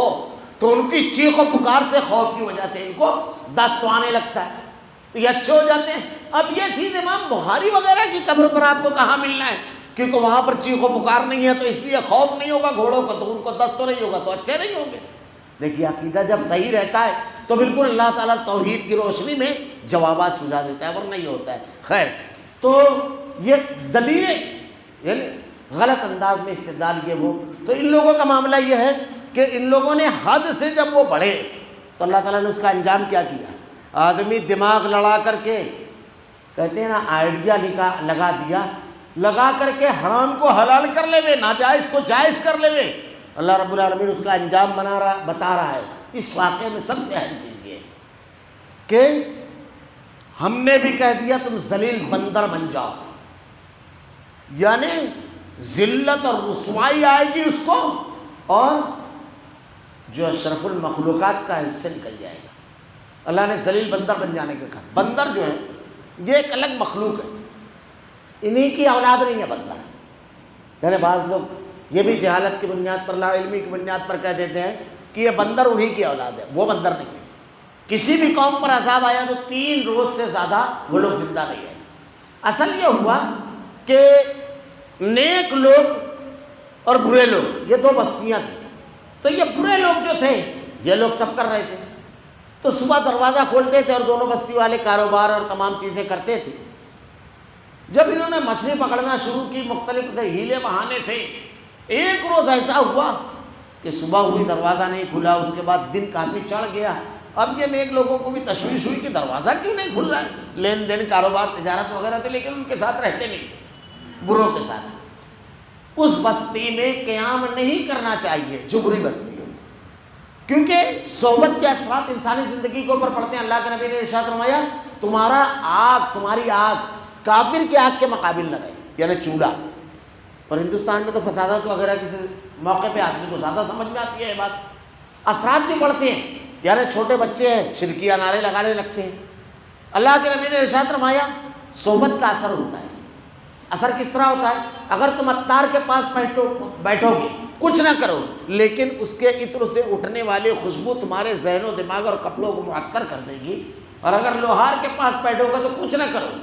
تو ان کی چیخ و پکار سے خوف کی وجہ سے ان کو دست آنے لگتا ہے تو یہ اچھے ہو جاتے ہیں. اب یہ چیز امام بخاری وغیرہ کی قبر پر آپ کو کہاں ملنا ہے؟ کیونکہ وہاں پر چیخ و پکار نہیں ہے تو اس لیے خوف نہیں ہوگا گھوڑوں کو, تو ان کو دست تو نہیں ہوگا, تو اچھے نہیں ہوں گے. دیکھیے عقیدہ جب صحیح رہتا ہے تو بالکل اللہ تعالیٰ توحید کی روشنی میں جوابات سجا دیتا ہے, ورنہ نہیں ہوتا ہے. خیر تو یہ دلیلیں یعنی غلط انداز میں استدلال یہ وہ. تو ان لوگوں کا معاملہ یہ ہے کہ ان لوگوں نے حد سے جب وہ بڑھے تو اللہ تعالیٰ نے اس کا انجام کیا کیا؟ آدمی دماغ لڑا کر کے کہتے ہیں نا آئیڈیا لگا دیا, لگا کر کے حرام کو حلال کر لے وے, ناجائز کو جائز کر لے وے. اللہ رب العالمین اس کا انجام بتا رہا ہے. اس واقعے میں سب سے اہم چیز یہ کہ ہم نے بھی کہہ دیا تم ذلیل بندر بن جاؤ, یعنی ذلت اور رسوائی آئے گی اس کو, اور جو اشرف المخلوقات کا حصہ نکل جائے گا. اللہ نے ذلیل بندر بن جانے کا کہا. بندر جو ہے یہ ایک الگ مخلوق ہے, انہی کی اولاد نہیں ہے بندر. یعنی بعض لوگ یہ بھی جہالت کی بنیاد پر, لا علمی کی بنیاد پر کہہ دیتے ہیں کہ یہ بندر انہی کی اولاد ہے. وہ بندر نہیں ہے. کسی بھی قوم پر عذاب آیا تو 3 روز سے زیادہ وہ لوگ زندہ نہیں رہے. اصل یہ ہوا کہ نیک لوگ اور برے لوگ یہ 2 بستیاں تھیں. تو یہ برے لوگ جو تھے یہ لوگ سب کر رہے تھے, تو صبح دروازہ کھولتے تھے اور دونوں بستی والے کاروبار اور تمام چیزیں کرتے تھے. جب انہوں نے مچھلی پکڑنا شروع کی مختلف ہیلے بہانے سے, ایک روز ایسا ہوا کہ صبح ہوئی دروازہ نہیں کھلا, اس کے بعد دن کافی چڑھ گیا. اب یہ نیک لوگوں کو بھی تشویش ہوئی کہ دروازہ کیوں نہیں کھل رہا ہے, لین دین کاروبار تجارت وغیرہ تھے لیکن ان کے ساتھ رہتے نہیں تھے, بروں کے ساتھ. اس بستی میں قیام نہیں کرنا چاہیے جو بری بستی ہے, کیونکہ صحبت کے اثرات انسانی زندگی کے اوپر پڑتے ہیں. اللہ کے نبی نے ارشاد فرمایا تمہاری آگ کافر کی آگ کے مقابل نہ رہے, یعنی چولہا. اور ہندوستان میں تو فسادات وغیرہ کسی موقع پہ آدمی کو زیادہ سمجھ میں آتی ہے یہ بات. اثرات بھی پڑتے ہیں, یعنی چھوٹے بچے ہیں شرکیہ نعرے لگانے لگتے ہیں. اللہ کے نبی نے ارشاد فرمایا صحبت کا اثر ہوتا ہے. اثر کس طرح ہوتا ہے؟ اگر تم عطار کے پاس بیٹھو گے, کچھ نہ کرو, لیکن اس کے عطر سے اٹھنے والی خوشبو تمہارے ذہن و دماغ اور کپڑوں کو معطر کر دے گی. اور اگر لوہار کے پاس بیٹھو گے تو کچھ نہ کرو,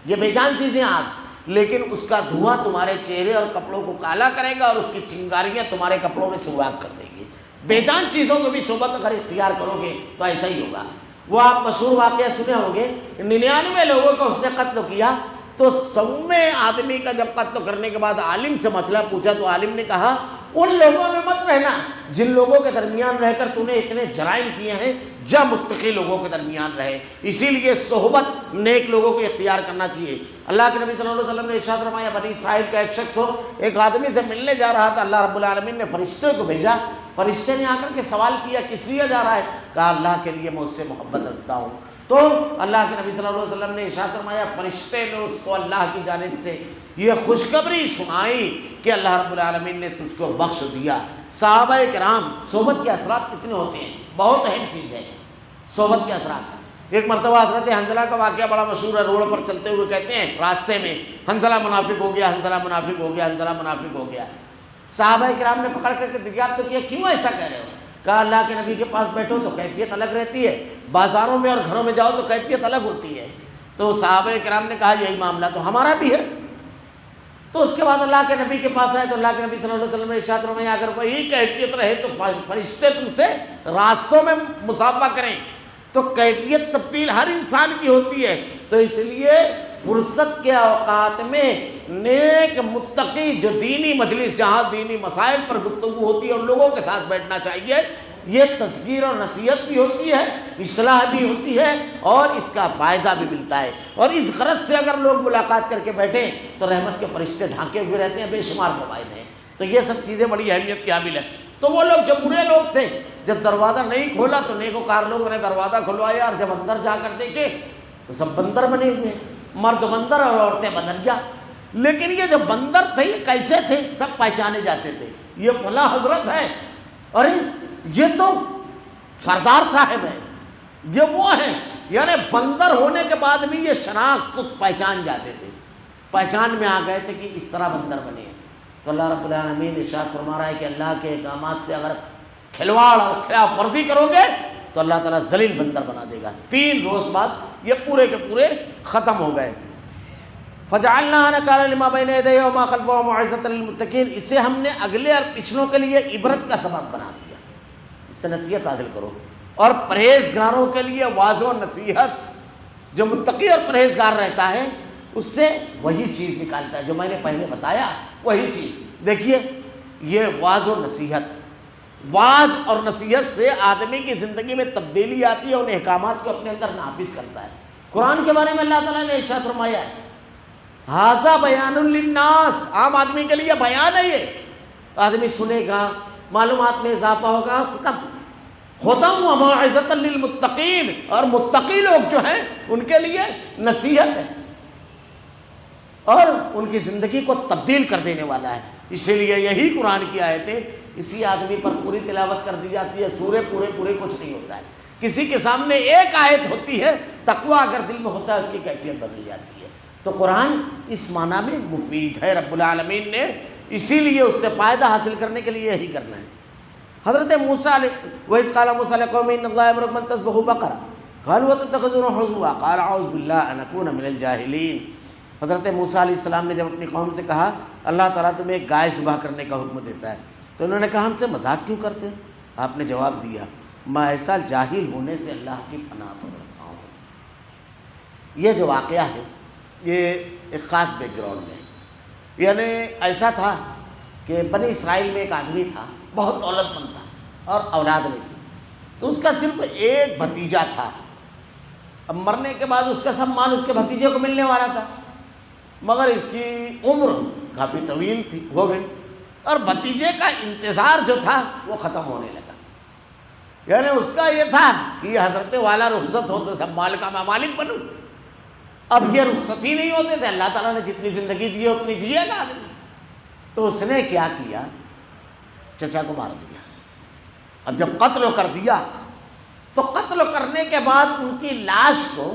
یہ بے جان چیزیں آگ, لیکن اس کا دھواں تمہارے چہرے اور کپڑوں کو کالا کرے گا اور اس کی چنگاریاں تمہارے کپڑوں میں سوراخ کر دے گی. بے جان چیزوں کو بھی صحبت اگر اختیار کرو گے تو ایسا ہی ہوگا. وہ آپ مشہور واقعہ سنے ہوں گے, 99 لوگوں کو اس نے قتل کیا, تو 100ویں آدمی کا جب قتل کرنے کے بعد عالم سے مسئلہ پوچھا تو عالم نے کہا ان لوگوں میں مت رہنا جن لوگوں کے درمیان رہ کر تو نے اتنے جرائم کیے ہیں, جا متقی لوگوں کے درمیان رہے. اسی لیے صحبت نیک لوگوں کو اختیار کرنا چاہیے. اللہ کے نبی صلی اللہ علیہ وسلم نے ارشاد فرمایا بنی اسرائیل کا ایک شخص ہو, ایک آدمی سے ملنے جا رہا تھا, اللہ رب العالمین نے فرشتے کو بھیجا. فرشتے نے آ کر کے سوال کیا کس لیے جا رہا ہے؟ کہا اللہ کے لیے میں اس سے محبت رکھتا ہوں. تو اللہ کے نبی صلی اللہ علیہ وسلم نے ارشاد فرمایا فرشتے نے اس کو اللہ کی جانب سے یہ خوشخبری سنائی کہ اللہ رب العالمین نے تجھ کو بخش دیا. صحابہ کرام صحبت کے اثرات کتنے ہوتے ہیں, بہت اہم چیز ہے صحبت کے اثرات. ایک مرتبہ حضرت حنظلہ کا واقعہ بڑا مشہور ہے, روڈ پر چلتے ہوئے کہتے ہیں راستے میں حنظلہ منافق ہو گیا, حنظلہ منافق ہو گیا, حنظلہ منافق ہو گیا. صحابہ کرام نے پکڑ کر کے دریافت کیا کیوں ایسا کہہ رہے ہو؟ کہا اللہ کے نبی کے پاس بیٹھو تو کیفیت الگ رہتی ہے, بازاروں میں اور گھروں میں جاؤ تو کیفیت الگ ہوتی ہے. تو صحابہ کرام نے کہا یہی معاملہ تو ہمارا بھی ہے. تو اس کے بعد اللہ کے نبی کے پاس آئے تو اللہ کے نبی صلی اللہ علیہ وسلم نے ارشاد فرمایا اگر وہی کیفیت رہے تو فرشتے تم سے راستوں میں مصافحہ کریں. تو کیفیت تبدیل ہر انسان کی ہوتی ہے. تو اس لیے فرصت کے اوقات میں نیک متقی جو دینی مجلس جہاں دینی مسائل پر گفتگو ہوتی ہے ان لوگوں کے ساتھ بیٹھنا چاہیے. یہ تذکیر اور نصیحت بھی ہوتی ہے, اصلاح بھی ہوتی ہے اور اس کا فائدہ بھی ملتا ہے. اور اس غرض سے اگر لوگ ملاقات کر کے بیٹھیں تو رحمت کے فرشتے ڈھانکے ہوئے رہتے ہیں, بے شمار فوائد ہیں. تو یہ سب چیزیں بڑی اہمیت کی حامل ہیں. تو وہ لوگ جو برے لوگ تھے جب دروازہ نہیں کھولا تو نیکوکار لوگوں نے دروازہ کھلوایا، اور جب اندر جا کر دیکھے تو سب بندر بنے ہوئے، مرد بندر اور عورتیں بندریا۔ لیکن یہ جو بندر تھے یہ کیسے تھے؟ سب پہچانے جاتے تھے، یہ فلاں حضرت ہے، ارے یہ تو سردار صاحب ہے، یہ وہ ہیں۔ یعنی بندر ہونے کے بعد بھی یہ شناخت پہچان جاتے تھے، پہچان میں آ گئے تھے کہ اس طرح بندر بنے ہیں۔ تو اللہ رب العالمین ارشاد فرما رہا ہے کہ اللہ کے احکامات سے اگر کھلواڑ اور خلاف ورزی کرو گے تو اللہ تعالیٰ ذلیل بندر بنا دے گا۔ 3 روز بعد یہ پورے کے پورے ختم ہو گئے۔ فَجَعَلْنَاهَا نَكَالًا لِمَا بَيْنَ يَدَيْهَا وَمَا خَلْفَهَا وَمَوْعِظَةً لِلْمُتَّقِينَ، اسے ہم نے اگلے اور پچھلوں کے لیے عبرت کا سبب بنا دیا، اس سے نصیحت حاصل کرو، اور پرہیزگاروں کے لیے واعظ و نصیحت۔ جو متقی اور پرہیزگار رہتا ہے اس سے وہی چیز نکالتا ہے جو میں نے پہلے بتایا، وہی چیز۔ دیکھیے یہ واعظ و نصیحت، واعظ اور نصیحت سے آدمی کی زندگی میں تبدیلی آتی ہے، ان احکامات کو اپنے اندر نافذ کرتا ہے۔ قرآن کے بارے میں اللہ تعالیٰ نے ارشاد فرمایا ہے ھذا بیان للناس، عام آدمی کے لیے بیان ہے، یہ آدمی سنے گا، معلومات میں اضافہ ہوگا، ختم۔ ہدی و موعظۃ للمتقین، اور متقی لوگ جو ہیں ان کے لیے نصیحت ہے اور ان کی زندگی کو تبدیل کر دینے والا ہے۔ اسی لیے یہی قرآن کی آیتیں اسی آدمی پر پوری تلاوت کر دی جاتی ہے، سورے پورے کچھ نہیں ہوتا ہے، کسی کے سامنے ایک آیت ہوتی ہے، تقویٰ اگر دل میں ہوتا ہے اس کی کیفیت بدل جاتی ہے۔ تو قرآن اس معنی میں مفید ہے، رب العالمین نے اسی لیے اس سے فائدہ حاصل کرنے کے لیے یہی کرنا ہے۔ حضرت موسیٰ وَإِذْ قَالَ مُوسَىٰ لِقَوْمِهِ إِنَّ اللَّهَ يَأْمُرُكُمْ أَن تَذْبَحُوا بَقَرَةً قَالُوا أَتَتَّخِذُونَا هُزُوًا قَالَ أَعُوذُ بِاللَّهِ أَنْ أَكُونَ مِنَ الْجَاهِلِينَ۔ حضرت موسیٰ علیہ السلام نے جب اپنی قوم سے کہا اللہ تعالیٰ تمہیں ایک گائے ذبح کرنے کا حکم دیتا ہے، تو انہوں نے کہا ہم سے مذاق کیوں کرتے ہو؟ آپ نے جواب دیا میں ایسا جاہل ہونے سے اللہ کی پناہ مانگتا ہوں۔ یہ جو واقعہ ہے یہ ایک خاص بیک گراؤنڈ میں، یعنی ایسا تھا کہ بنی اسرائیل میں ایک آدمی تھا، بہت دولت مند تھا اور اولاد نہیں تھی، تو اس کا صرف ایک بھتیجا تھا۔ اب مرنے کے بعد اس کا سب مال اس کے بھتیجے کو ملنے والا تھا، مگر اس کی عمر کافی طویل تھی، ہو گئی، اور بھتیجے کا انتظار جو تھا وہ ختم ہونے لگا۔ یعنی اس کا یہ تھا کہ حضرت والا رخصت ہو تو سب مال کا میں مالک بنوں۔ اب یہ رخصت ہی نہیں ہوتے تھے، اللہ تعالیٰ نے جتنی زندگی دی ہے اتنی جیے گا آدمی۔ تو اس نے کیا کیا، چچا کو مار دیا۔ اب جب قتل کر دیا تو قتل کرنے کے بعد ان کی لاش کو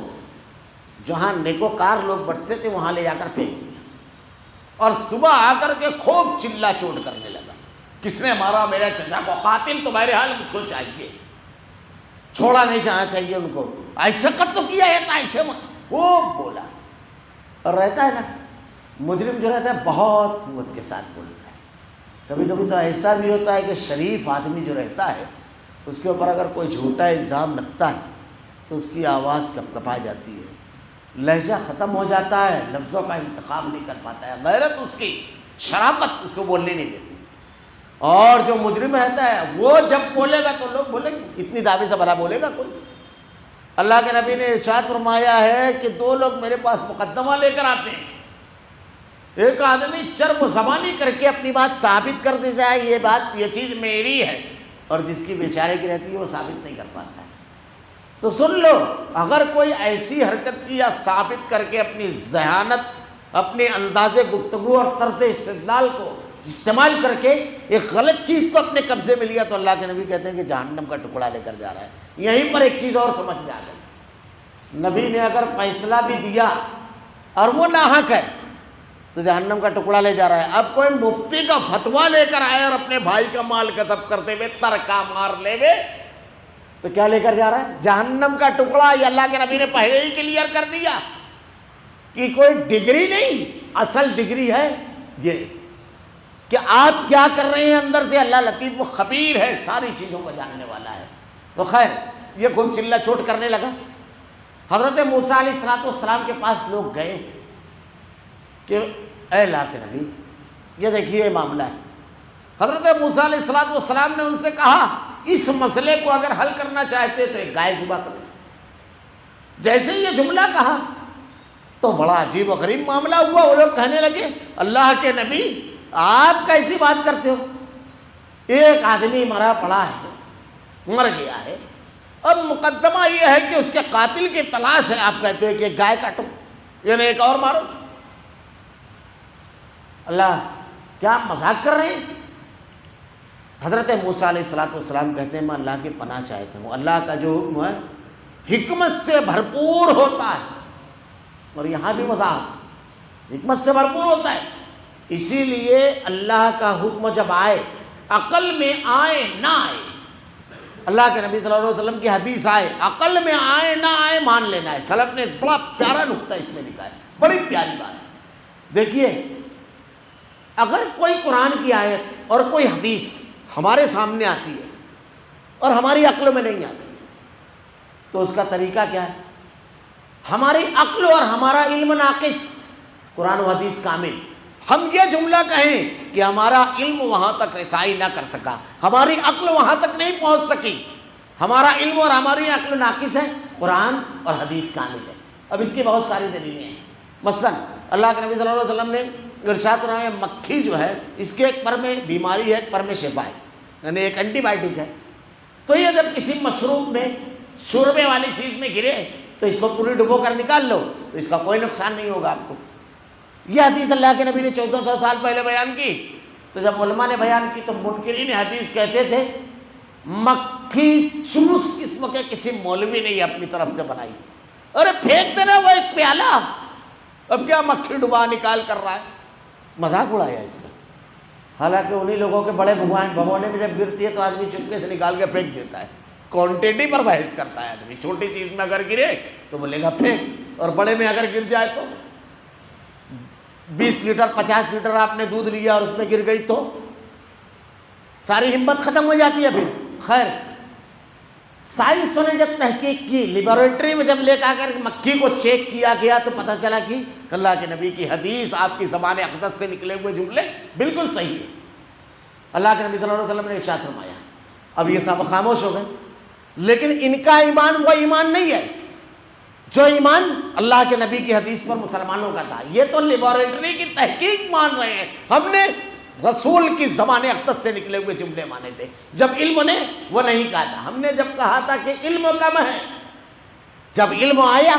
جہاں نیکوکار لوگ بٹتے تھے وہاں لے جا کر پھینک دیا، اور صبح آ کر کے خوب چلا چوٹ کرنے لگا، کس نے مارا میرے چچا کو، قاتل تو بہرحال مجھ کو چاہیے، چھوڑا نہیں جانا چاہیے ان کو، ایسے قتل کیا ہے ایسے خوب بولا۔ اور رہتا ہے نا مجرم جو رہتا ہے بہت قوت کے ساتھ بولتا ہے، کبھی کبھی تو ایسا بھی ہوتا ہے کہ شریف آدمی جو رہتا ہے اس کے اوپر اگر کوئی جھوٹا الزام لگتا ہے تو اس کی آواز کپکپا جاتی ہے، لہجہ ختم ہو جاتا ہے، لفظوں کا انتخاب نہیں کر پاتا ہے، غیرت اس کی، شرافت اس کو بولنے نہیں دیتی۔ اور جو مجرم رہتا ہے وہ جب بولے گا تو لوگ بولیں گے، اتنی دعوے سے بھلا بولے گا کوئی؟ اللہ کے نبی نے ارشاد فرمایا ہے کہ 2 لوگ میرے پاس مقدمہ لے کر آتے ہیں، ایک آدمی چرب زبانی کر کے اپنی بات ثابت کر دی جائے یہ بات یہ چیز میری ہے، اور جس کی بیچارے کی رہتی ہے وہ ثابت نہیں کر پاتا ہے۔ تو سن لو، اگر کوئی ایسی حرکت کی یا ثابت کر کے اپنی ذہانت، اپنے انداز گفتگو اور طرز استدلال کو استعمال کر کے ایک غلط چیز کو اپنے قبضے میں لیا تو اللہ کے نبی کہتے ہیں کہ جہنم کا ٹکڑا لے کر جا رہا ہے۔ یہیں پر ایک چیز اور سمجھ میں آ گئی، نبی نے اگر فیصلہ بھی دیا اور وہ ناحق ہے تو جہنم کا ٹکڑا لے جا رہا ہے۔ اب کوئی مفتی کا فتویٰ لے کر آئے اور اپنے بھائی کا مال قطب کرتے ہوئے ترکا مار لے گئے تو کیا لے کر جا رہا ہے؟ جہنم کا ٹکڑا۔ یہ اللہ کے نبی نے پہلے ہی کلیئر کر دیا کہ کوئی ڈگری نہیں، اصل ڈگری ہے یہ کہ آپ کیا کر رہے ہیں اندر سے۔ اللہ لطیف و خبیر ہے، ساری چیزوں کو جاننے والا ہے۔ تو خیر یہ خوب چلا چوٹ کرنے لگا۔ حضرت موسیٰ علیہ السلام کے پاس لوگ گئے کہ اے اللہ کے نبی یہ دیکھیے معاملہ ہے۔ حضرت موسیٰ علیہ السلام نے ان سے کہا اس مسئلے کو اگر حل کرنا چاہتے تو ایک گائے ذبح کرو۔ جیسے ہی یہ جملہ کہا تو بڑا عجیب و غریب معاملہ ہوا۔ وہ لوگ کہنے لگے اللہ کے نبی آپ کیسی بات کرتے ہو، ایک آدمی مرا پڑا ہے مر گیا ہے، اب مقدمہ یہ ہے کہ اس کے قاتل کی تلاش ہے، آپ کہتے ہیں کہ ایک گائے کاٹو یعنی ایک اور مارو۔ اللہ کیا مذاق کر رہے ہیں؟ حضرت موسیٰ علیہ السلام کہتے ہیں میں اللہ کی پناہ چاہتا ہوں، اللہ کا جو حکم ہے حکمت سے بھرپور ہوتا ہے، اور یہاں بھی مذاق حکمت سے بھرپور ہوتا ہے، اسی لیے اللہ کا حکم جب آئے، عقل میں آئے نہ آئے، اللہ کے نبی صلی اللہ علیہ وسلم کی حدیث آئے، عقل میں آئے نہ آئے مان لینا ہے۔ سلف نے ایک بڑا پیارا نقطہ اس میں لکھا ہے، بڑی پیاری بات۔ دیکھیے اگر کوئی قرآن کی آیت اور کوئی حدیث ہمارے سامنے آتی ہے اور ہماری عقل میں نہیں آتی ہے تو اس کا طریقہ کیا ہے؟ ہماری عقل اور ہمارا علم ناقص، قرآن و حدیث کامل، ہم یہ جملہ کہیں کہ ہمارا علم وہاں تک رسائی نہ کر سکا، ہماری عقل وہاں تک نہیں پہنچ سکی، ہمارا علم اور ہماری عقل ناقص ہے، قرآن اور حدیث کامل ہے۔ اب اس کی بہت ساری دلیلیں ہیں، مثلا اللہ کے نبی صلی اللہ علیہ وسلم نے ارشاد فرمایا مکھی جو ہے اس کے ایک پر میں بیماری ہے، ایک پر میں شفا ہے، یعنی ایک اینٹی بائیوٹک ہے، تو یہ جب کسی مشروب میں شوربے والی چیز میں گرے تو اس کو پوری ڈبو کر نکال لو تو اس کا کوئی نقصان نہیں ہوگا آپ کو۔ یہ حدیث اللہ کے نبی نے 1400 سال پہلے بیان کی، تو جب علماء نے بیان کی تو منکرین حدیث کہتے تھے مکھی چوس قسم کے کسی مولوی نے یہ اپنی طرف سے بنائی، ارے پھینک دینا وہ ایک پیالہ، اب کیا مکھی ڈبا نکال کر رہا ہے، مذاق اڑایا اس کا۔ حالانکہ انہی لوگوں کے بڑے بھگونے میں جب گرتی ہے تو آدمی چپکے سے نکال کے پھینک دیتا ہے، کوانٹٹی پر بحث کرتا ہے آدمی، چھوٹی چیز میں اگر گرے تو بولے گا پھینک، اور بڑے میں اگر گر جائے تو 20 لیٹر 50 لیٹر آپ نے دودھ لیا اور اس میں گر گئی تو ساری ہمت ختم ہو جاتی ہے۔ پھر خیر سائنسوں نے جب تحقیق کی، لیبارٹری میں جب لے کر مکھی کو چیک کیا گیا تو پتہ چلا کہ اللہ کے نبی کی حدیث، آپ کی زبان اقدس سے نکلے ہوئے جملے بالکل صحیح ہے۔ اللہ کے نبی صلی اللہ علیہ وسلم نے ارشاد فرمایا، اب یہ سب خاموش ہو گئے، لیکن ان کا ایمان وہ ایمان نہیں ہے جو ایمان اللہ کے نبی کی حدیث پر مسلمانوں کا تھا۔ یہ تو لیبارٹری کی تحقیق مان رہے ہیں، ہم نے رسول کی زبان اقدس سے نکلے ہوئے جملے مانے تھے، جب علم نے وہ نہیں کہا تھا۔ ہم نے جب کہا تھا کہ علم کم ہے، جب علم آیا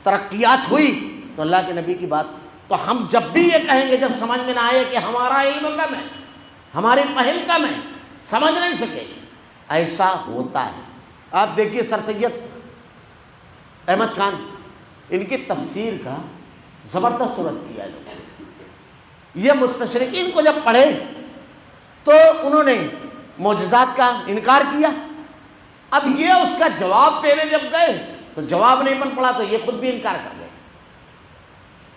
ترقیات ہوئی تو اللہ کے نبی کی بات، تو ہم جب بھی یہ کہیں گے جب سمجھ میں نہ آئے کہ ہمارا علم کم ہے، ہماری فہم کم ہے، سمجھ نہیں سکے، ایسا ہوتا ہے۔ آپ دیکھیے سر سید احمد خان، ان کی تفسیر کا زبردست رد کیا لوگوں، یہ مستشرقین کو جب پڑھے تو انہوں نے معجزات کا انکار کیا، اب یہ اس کا جواب دینے جب گئے تو جواب نہیں بن پڑا تو یہ خود بھی انکار کر گئے،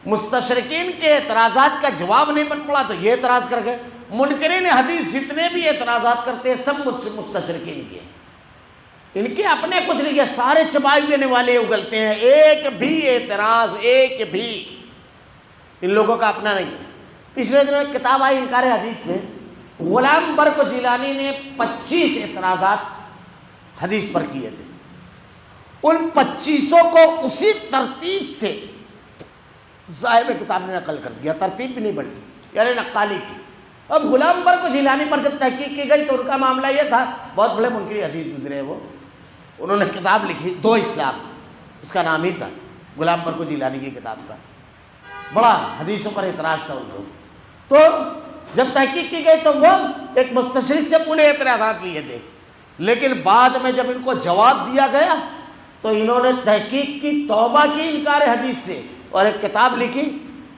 مستشرقین کے اعتراضات کا جواب نہیں بن پڑا تو یہ اعتراض کر گئے۔ منکرین حدیث جتنے بھی اعتراضات کرتے ہیں سب مستشرقین کے، ان کے اپنے کچھ نہیں ہے، سارے چبائے دینے والے اگلتے ہیں، ایک بھی اعتراض ایک بھی ان لوگوں کا اپنا نہیں ہے۔ پچھلے دنوں ایک کتاب آئی انکار حدیث میں، غلام برق جیلانی نے 25 اعتراضات حدیث پر کیے تھے، ان 25 کو اسی ترتیب سے صاحب کتاب نے نقل کر دیا، ترتیب بھی نہیں بڑھی، یعنی نقالی کی۔ اب غلام برق جیلانی پر جب تحقیق کی گئی تو ان کا معاملہ یہ تھا، بہت بڑے منکر حدیث گزرے وہ، انہوں نے کتاب لکھی دو اسلام، اس کا نام ہی تھا غلام برق جیلانی کی کتاب کا، بڑا حدیثوں پر اعتراض تھا ان کو۔ تو جب تحقیق کی گئی تو وہ ایک مستشرق سے پورے اعتراضات لیے تھے، لیکن بعد میں جب ان کو جواب دیا گیا تو انہوں نے تحقیق کی، توبہ کی انکار حدیث سے، اور ایک کتاب لکھی،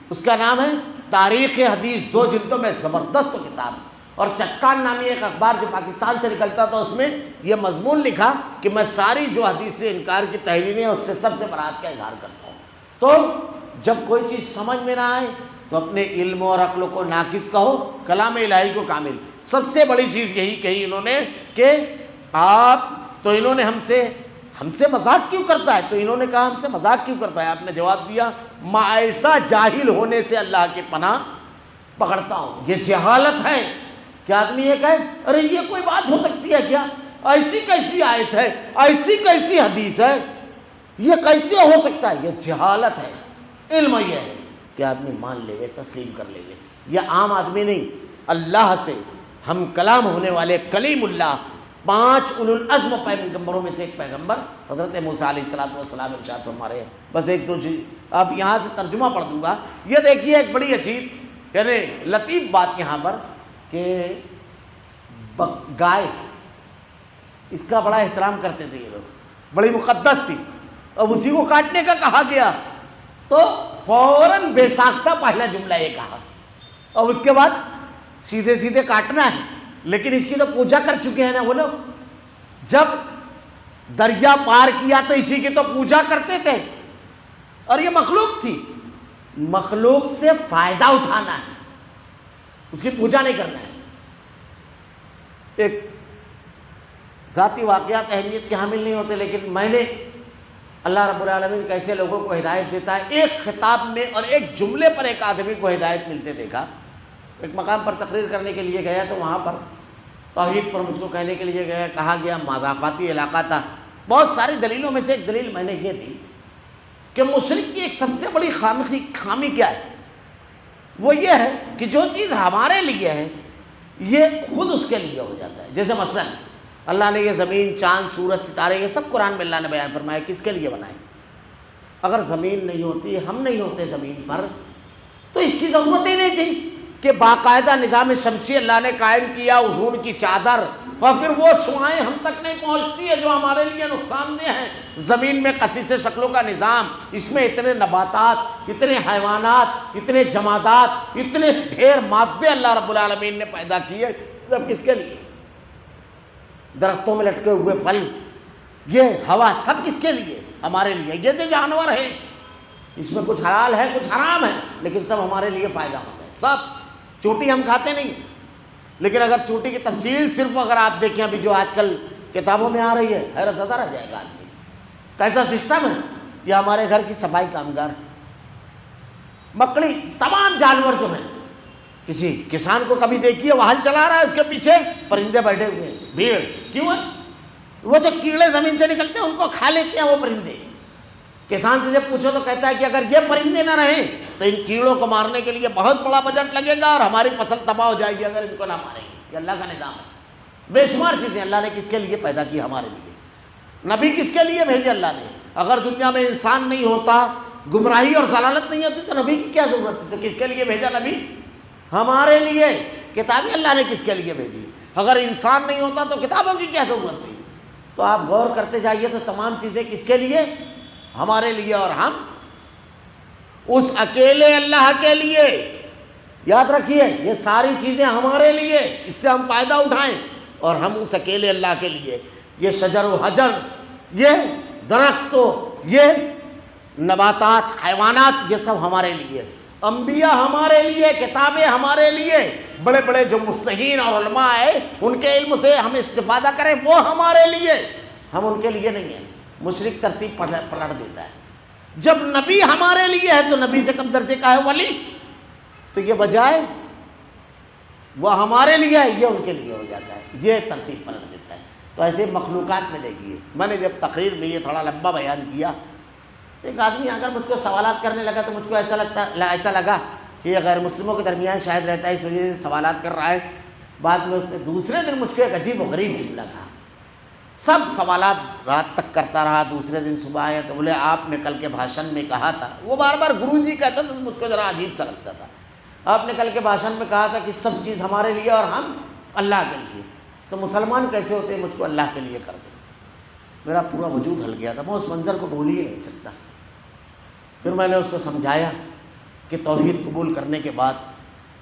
اس کا نام ہے تاریخ حدیث، 2 جلدوں میں زبردست کتاب، اور چٹان نامی ایک اخبار جو پاکستان سے نکلتا تھا اس میں یہ مضمون لکھا کہ میں ساری جو حدیث سے انکار کی تحریریں اس سے سب سے برات کا اظہار کرتا ہوں۔ تو جب کوئی چیز سمجھ میں نہ آئے تو اپنے علم اور عقل کو ناقص کہو، کلام الہی کو کامل۔ سب سے بڑی چیز یہی کہی انہوں نے کہ آپ تو انہوں نے ہم سے مذاق کیوں کرتا ہے، تو انہوں نے کہا ہم سے مذاق کیوں کرتا ہے، آپ نے جواب دیا میں ایسا جاہل ہونے سے اللہ کی پناہ پکڑتا ہوں، یہ جہالت ہے کہ آدمی یہ کہے ارے یہ کوئی بات ہو سکتی ہے کیا، ایسی کیسی آیت ہے، ایسی کیسی حدیث ہے، یہ کیسے ہو سکتا ہے، یہ جہالت ہے۔ علم یہ ہے کہ آدمی مان لے گے، تسلیم کر لے گے، یہ عام آدمی نہیں، اللہ سے ہم کلام ہونے والے کلیم اللہ 5 اولو العزم پیغمبروں میں سے ایک پیغمبر حضرت موسیٰ علیہ السلام ارشاد فرما رہے ہیں. بس ایک دو چیز اب یہاں سے ترجمہ پڑھ دوں گا. یہ دیکھیے ایک بڑی عجیب یعنی لطیف بات یہاں پر کہ گائے اس کا بڑا احترام کرتے تھے یہ لوگ, بڑی مقدس تھی, اب اسی کو کاٹنے کا کہا گیا تو فوراً بے ساختہ پہلا جملہ یہ کہا, اور اس کے بعد سیدھے سیدھے کاٹنا ہے. لیکن اس کی تو پوجا کر چکے ہیں نا وہ لوگ, جب دریا پار کیا تو اسی کی تو پوجا کرتے تھے, اور یہ مخلوق تھی, مخلوق سے فائدہ اٹھانا ہے, اس کی پوجا نہیں کرنا ہے. ایک ذاتی واقعات اہمیت کے حامل نہیں ہوتے, لیکن میں نے اللہ رب العالمین کیسے لوگوں کو ہدایت دیتا ہے, ایک خطاب میں اور ایک جملے پر ایک آدمی کو ہدایت ملتے دیکھا. ایک مقام پر تقریر کرنے کے لیے گیا تو وہاں پر توحید پر مجھ کو کہنے کے لیے گیا, کہا گیا مضافاتی علاقہ تھا. بہت ساری دلیلوں میں سے ایک دلیل میں نے یہ دی کہ مشرک کی ایک سب سے بڑی خامی کیا ہے, وہ یہ ہے کہ جو چیز ہمارے لیے ہے یہ خود اس کے لیے ہو جاتا ہے. جیسے مثلا اللہ نے یہ زمین, چاند, سورج, ستارے یہ سب قرآن میں اللہ نے بیان فرمایا کس کے لیے بنائے. اگر زمین نہیں ہوتی, ہم نہیں ہوتے زمین پر, تو اس کی ضرورت ہی نہیں تھی کہ باقاعدہ نظام شمسی اللہ نے قائم کیا, اوزون کی چادر, اور پھر وہ شعاعیں ہم تک نہیں پہنچتی ہے جو ہمارے لیے نقصان دہ ہیں. زمین میں کثیر شکلوں کا نظام, اس میں اتنے نباتات, اتنے حیوانات, اتنے جمادات, اتنے ڈھیر مادے اللہ رب العالمین نے پیدا کیے, سب کس کے لیے. درختوں میں لٹکے ہوئے پھل, یہ ہوا, سب کس کے لیے, ہمارے لیے. یہ جو جانور ہیں اس میں کچھ حلال ہے کچھ حرام ہے, لیکن سب ہمارے لیے فائدہ مند ہے. سب چوٹی ہم کھاتے نہیں, لیکن اگر چوٹی کی تفصیل صرف اگر آپ دیکھیں ابھی جو آج کل کتابوں میں آ رہی ہے, حیرت زدہ رہ جائے گا آدمی. کیسا سسٹم ہے, یہ ہمارے گھر کی صفائی کامگار, مکڑی, تمام جانور جو ہیں. کسی کسان کو کبھی دیکھیے وہ ہل چلا رہا ہے, اس کے پیچھے پرندے بیٹھے ہوئے ہیں, بھیڑ. کیوں ہے؟ وہ جو کیڑے زمین سے نکلتے ہیں ان کو کھا لیتے ہیں وہ پرندے. کسان سے جب پوچھو تو کہتا ہے کہ اگر یہ پرندے نہ رہیں تو ان کیڑوں کو مارنے کے لیے بہت بڑا بجٹ لگے گا, اور ہماری فصل تباہ ہو جائے گی اگر ان کو نہ ماریں گے. یہ اللہ کا نظام ہے. بے شمار چیزیں اللہ نے کس کے لیے پیدا کی, ہمارے لیے. نبی کس کے لیے بھیجے اللہ نے. اگر دنیا میں انسان نہیں ہوتا, گمراہی اور ضلالت نہیں ہوتی, تو نبی کی کیا ضرورت تھی. تو کس کے لیے بھیجا نبی, ہمارے لیے. کتابیں اللہ نے کس کے لیے بھیجی. اگر انسان نہیں ہوتا تو کتابوں کی کیا ضرورت تھی. تو آپ غور کرتے جائیے تو تمام چیزیں کس کے لیے, ہمارے لیے. اور ہم اس اکیلے اللہ کے لیے, یاد رکھیے یہ ساری چیزیں ہمارے لیے, اس سے ہم فائدہ اٹھائیں, اور ہم اس اکیلے اللہ کے لیے. یہ شجر و حجر, یہ درختوں, یہ نباتات, حیوانات, یہ سب ہمارے لیے. انبیاء ہمارے لیے, کتابیں ہمارے لیے, بڑے بڑے جو مصلحین اور علماء ہیں ان کے علم سے ہم استفادہ کریں, وہ ہمارے لیے, ہم ان کے لیے نہیں ہیں. مشرک ترتیب پلٹ دیتا ہے. جب نبی ہمارے لیے ہے تو نبی سے کم درجے کا ہے ولی, تو یہ بجائے وہ ہمارے لیے ہے یہ ان کے لیے ہو جاتا ہے. یہ ترتیب پلٹ دیتا ہے. تو ایسے مخلوقات میں دیکھیے, میں نے جب تقریر میں یہ تھوڑا لمبا بیان کیا تو ایک آدمی اگر مجھ کو سوالات کرنے لگا تو مجھ کو ایسا لگا کہ یہ غیر مسلموں کے درمیان شاید رہتا ہے, اس وجہ سے سوالات کر رہا ہے. بعد میں اس نے دوسرے دن مجھ کو ایک عجیب و غریب جملہ کہا. سب سوالات رات تک کرتا رہا. دوسرے دن صبح آیا تو بولے آپ نے کل کے بھاشن میں کہا تھا, وہ بار بار گرو جی کہتا تو مجھ کو ذرا عجیب سا لگتا تھا, آپ نے کل کے بھاشن میں کہا تھا کہ سب چیز ہمارے لیے اور ہم اللہ کے لیے, تو مسلمان کیسے ہوتے ہیں, مجھ کو اللہ کے لیے کر دو. میرا پورا وجود ہل گیا تھا, میں اس منظر کو بھول ہی نہیں سکتا. پھر میں نے اس کو سمجھایا کہ توحید قبول کرنے کے بعد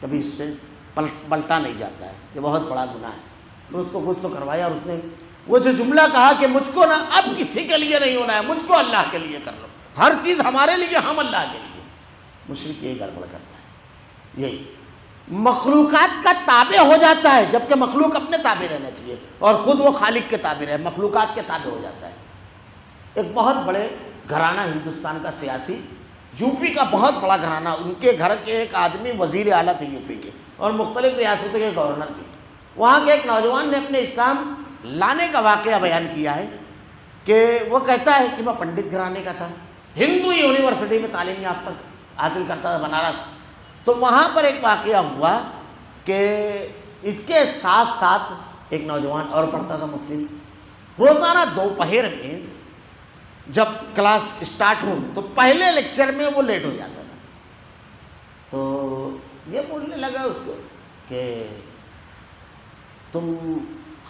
کبھی اس سے پلٹا نہیں جاتا ہے, یہ بہت بڑا گناہ ہے. میں اس کو کچھ تو کروایا, اور اس نے وہ جو جملہ کہا کہ مجھ کو نا اب کسی کے لیے نہیں ہونا ہے, مجھ کو اللہ کے لیے کر لو, ہر چیز ہمارے لیے, ہم اللہ کے لیے. مشرک یہی گڑبڑ کرتا ہے, یہی مخلوقات کا تابع ہو جاتا ہے, جبکہ مخلوق اپنے تابع رہنا چاہیے, اور خود وہ خالق کے تابع رہے, مخلوقات کے تابع ہو جاتا ہے. ایک بہت بڑے گھرانہ ہندوستان کا سیاسی, یو پی کا بہت بڑا گھرانہ, ان کے گھر کے ایک آدمی وزیر اعلیٰ تھے یو پی کے, اور مختلف ریاستوں کے گورنر کے. وہاں کے ایک نوجوان نے اپنے اسلام لانے کا واقعہ بیان کیا ہے کہ وہ کہتا ہے کہ میں پنڈت گھرانے کا تھا, ہندو یونیورسٹی میں تعلیم یافتہ حاصل کرتا تھا بنارس. تو وہاں پر ایک واقعہ ہوا کہ اس کے ساتھ ساتھ ایک نوجوان اور پڑھتا تھا مسلم، روزانہ دوپہر میں جب کلاس اسٹارٹ ہو تو پہلے لیکچر میں وہ لیٹ ہو جاتا تھا. تو یہ بولنے لگا اس کو کہ تم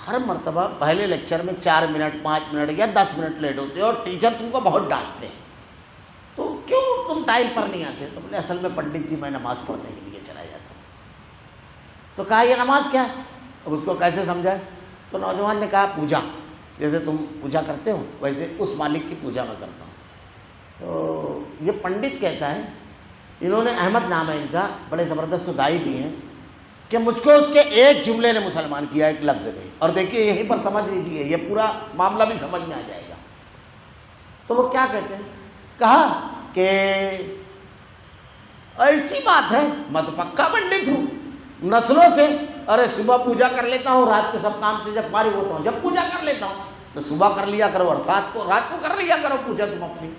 ہر مرتبہ پہلے لیکچر میں 4 منٹ 5 منٹ یا 10 منٹ لیٹ ہوتے ہو اور ٹیچر تم کو بہت ڈانٹتے ہیں، تو کیوں تم ٹائم پر نہیں آتے؟ تو بولے اصل میں پنڈت جی میں نماز پڑھنے کے لیے چلا جاتا ہوں. تو کہا یہ نماز کیا ہے؟ اب اس کو کیسے سمجھائے؟ تو نوجوان نے کہا پوجا، جیسے تم پوجا کرتے ہو ویسے اس مالک کی پوجا میں کرتا ہوں. تو یہ پنڈت کہتا ہے، انہوں نے احمد نام ہے ان کا، بڑے زبردست دائی بھی ہیں، کہ مجھ کو اس کے ایک جملے نے مسلمان کیا، ایک لفظ میں. اور دیکھیے یہیں پر سمجھ لیجیے، یہ پورا معاملہ بھی سمجھ میں آ جائے گا. تو وہ کیا کہتے ہیں؟ کہا کہ ایسی بات ہے، میں تو پکا پنڈت ہوں نسلوں سے. ارے صبح پوجا کر لیتا ہوں، رات کے سب کام سے جب فارغ ہوتا ہوں جب پوجا کر لیتا ہوں. تو صبح کر لیا کرو اور رات کو کر لیا کرو پوجا تم اپنی.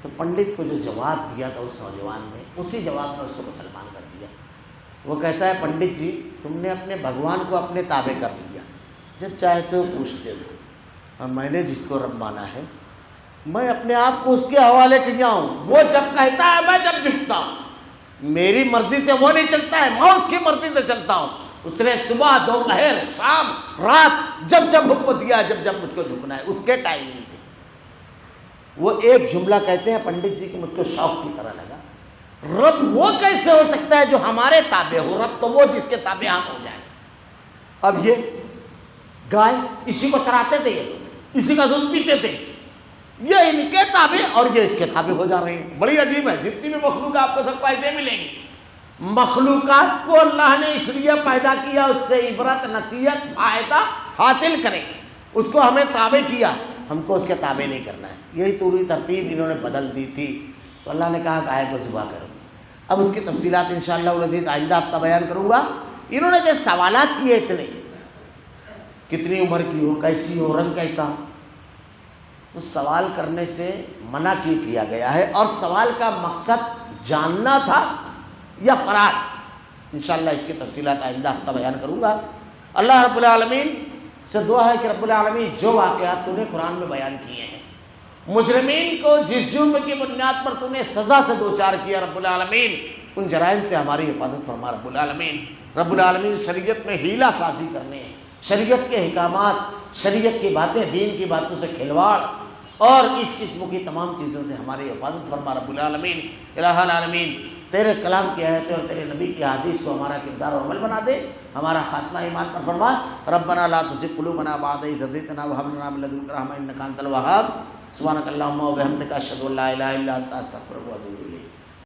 تو پنڈت کو جو جواب دیا تھا اس نوجوان نے، اسی جواب میں اس کو مسلمان کر دیا. وہ کہتا ہے پنڈت جی تم نے اپنے بھگوان کو اپنے تابع کر لیا، جب چاہتے ہو پوچھتے ہو، اور میں نے جس کو رب مانا ہے میں اپنے آپ کو اس کے حوالے کیا ہوں. وہ جب کہتا ہے میں جب جھکتا ہوں، میری مرضی سے وہ نہیں چلتا ہے، میں اس کی مرضی سے چلتا ہوں. اس نے صبح دوپہر شام رات جب جب حکم دیا، جب جب مجھ کو جھکنا ہے اس کے ٹائمنگ پہ. وہ ایک جملہ کہتے ہیں پنڈت جی کہ مجھ کو شوق کی طرح لگا. رب وہ کیسے ہو سکتا ہے جو ہمارے تابع ہو؟ رب تو وہ جس کے تابع ہم ہو جائیں. اب یہ گائے اسی کو چراتے تھے، یہ اسی کا دودھ پیتے تھے، یہ ان کے تابع اور یہ اس کے تابع ہو جا رہے ہیں. بڑی عجیب ہے. جتنی بھی مخلوقات آپ کو سب پیسے ملیں گی، مخلوقات کو اللہ نے اس لیے پیدا کیا اس سے عبرت نصیحت فائدہ حاصل کریں. اس کو ہمیں تابع کیا، ہم کو اس کے تابع نہیں کرنا ہے. یہی پوری ترتیب انہوں نے بدل دی تھی. تو اللہ نے کہا گائے کو ذبح کرو. اب اس کی تفصیلات انشاءاللہ العزیز آئندہ ہفتہ بیان کروں گا. انہوں نے جو سوالات کیے اتنے، کتنی عمر کی ہو، کیسی ہو، رنگ کیسا ہو، تو سوال کرنے سے منع کیوں کیا گیا ہے، اور سوال کا مقصد جاننا تھا یا فرار؟ انشاءاللہ اس کی تفصیلات آئندہ ہفتہ بیان کروں گا. اللہ رب العالمین سے دعا ہے کہ رب العالمین جو واقعات تو نے قرآن میں بیان کیے ہیں، مجرمین کو جس جرم کی بنیاد پر تو نے سزا سے دوچار کیا، رب العالمین ان جرائم سے ہماری حفاظت فرما. رب العالمین رب العالمین شریعت میں حیلہ سازی کرنے، شریعت کے احکامات، شریعت کی باتیں، دین کی باتوں سے کھلواڑ اور اس قسم کی تمام چیزوں سے ہماری حفاظت فرما. رب العالمین الہ العالمین تیرے کلام کی آیتیں اور تیرے نبی کی حدیث کو ہمارا کردار اور عمل بنا دے. ہمارا خاتمہ ایمان پر فرما. ربنا لا تزغ قلوبنا بعد إذ هديتنا وهب لنا من لدنك رحمة إنك أنت الوهاب. سبحانك اللهم وبحمدك أشهد أن لا إله إلا أنت أستغفرك وأتوب إليك.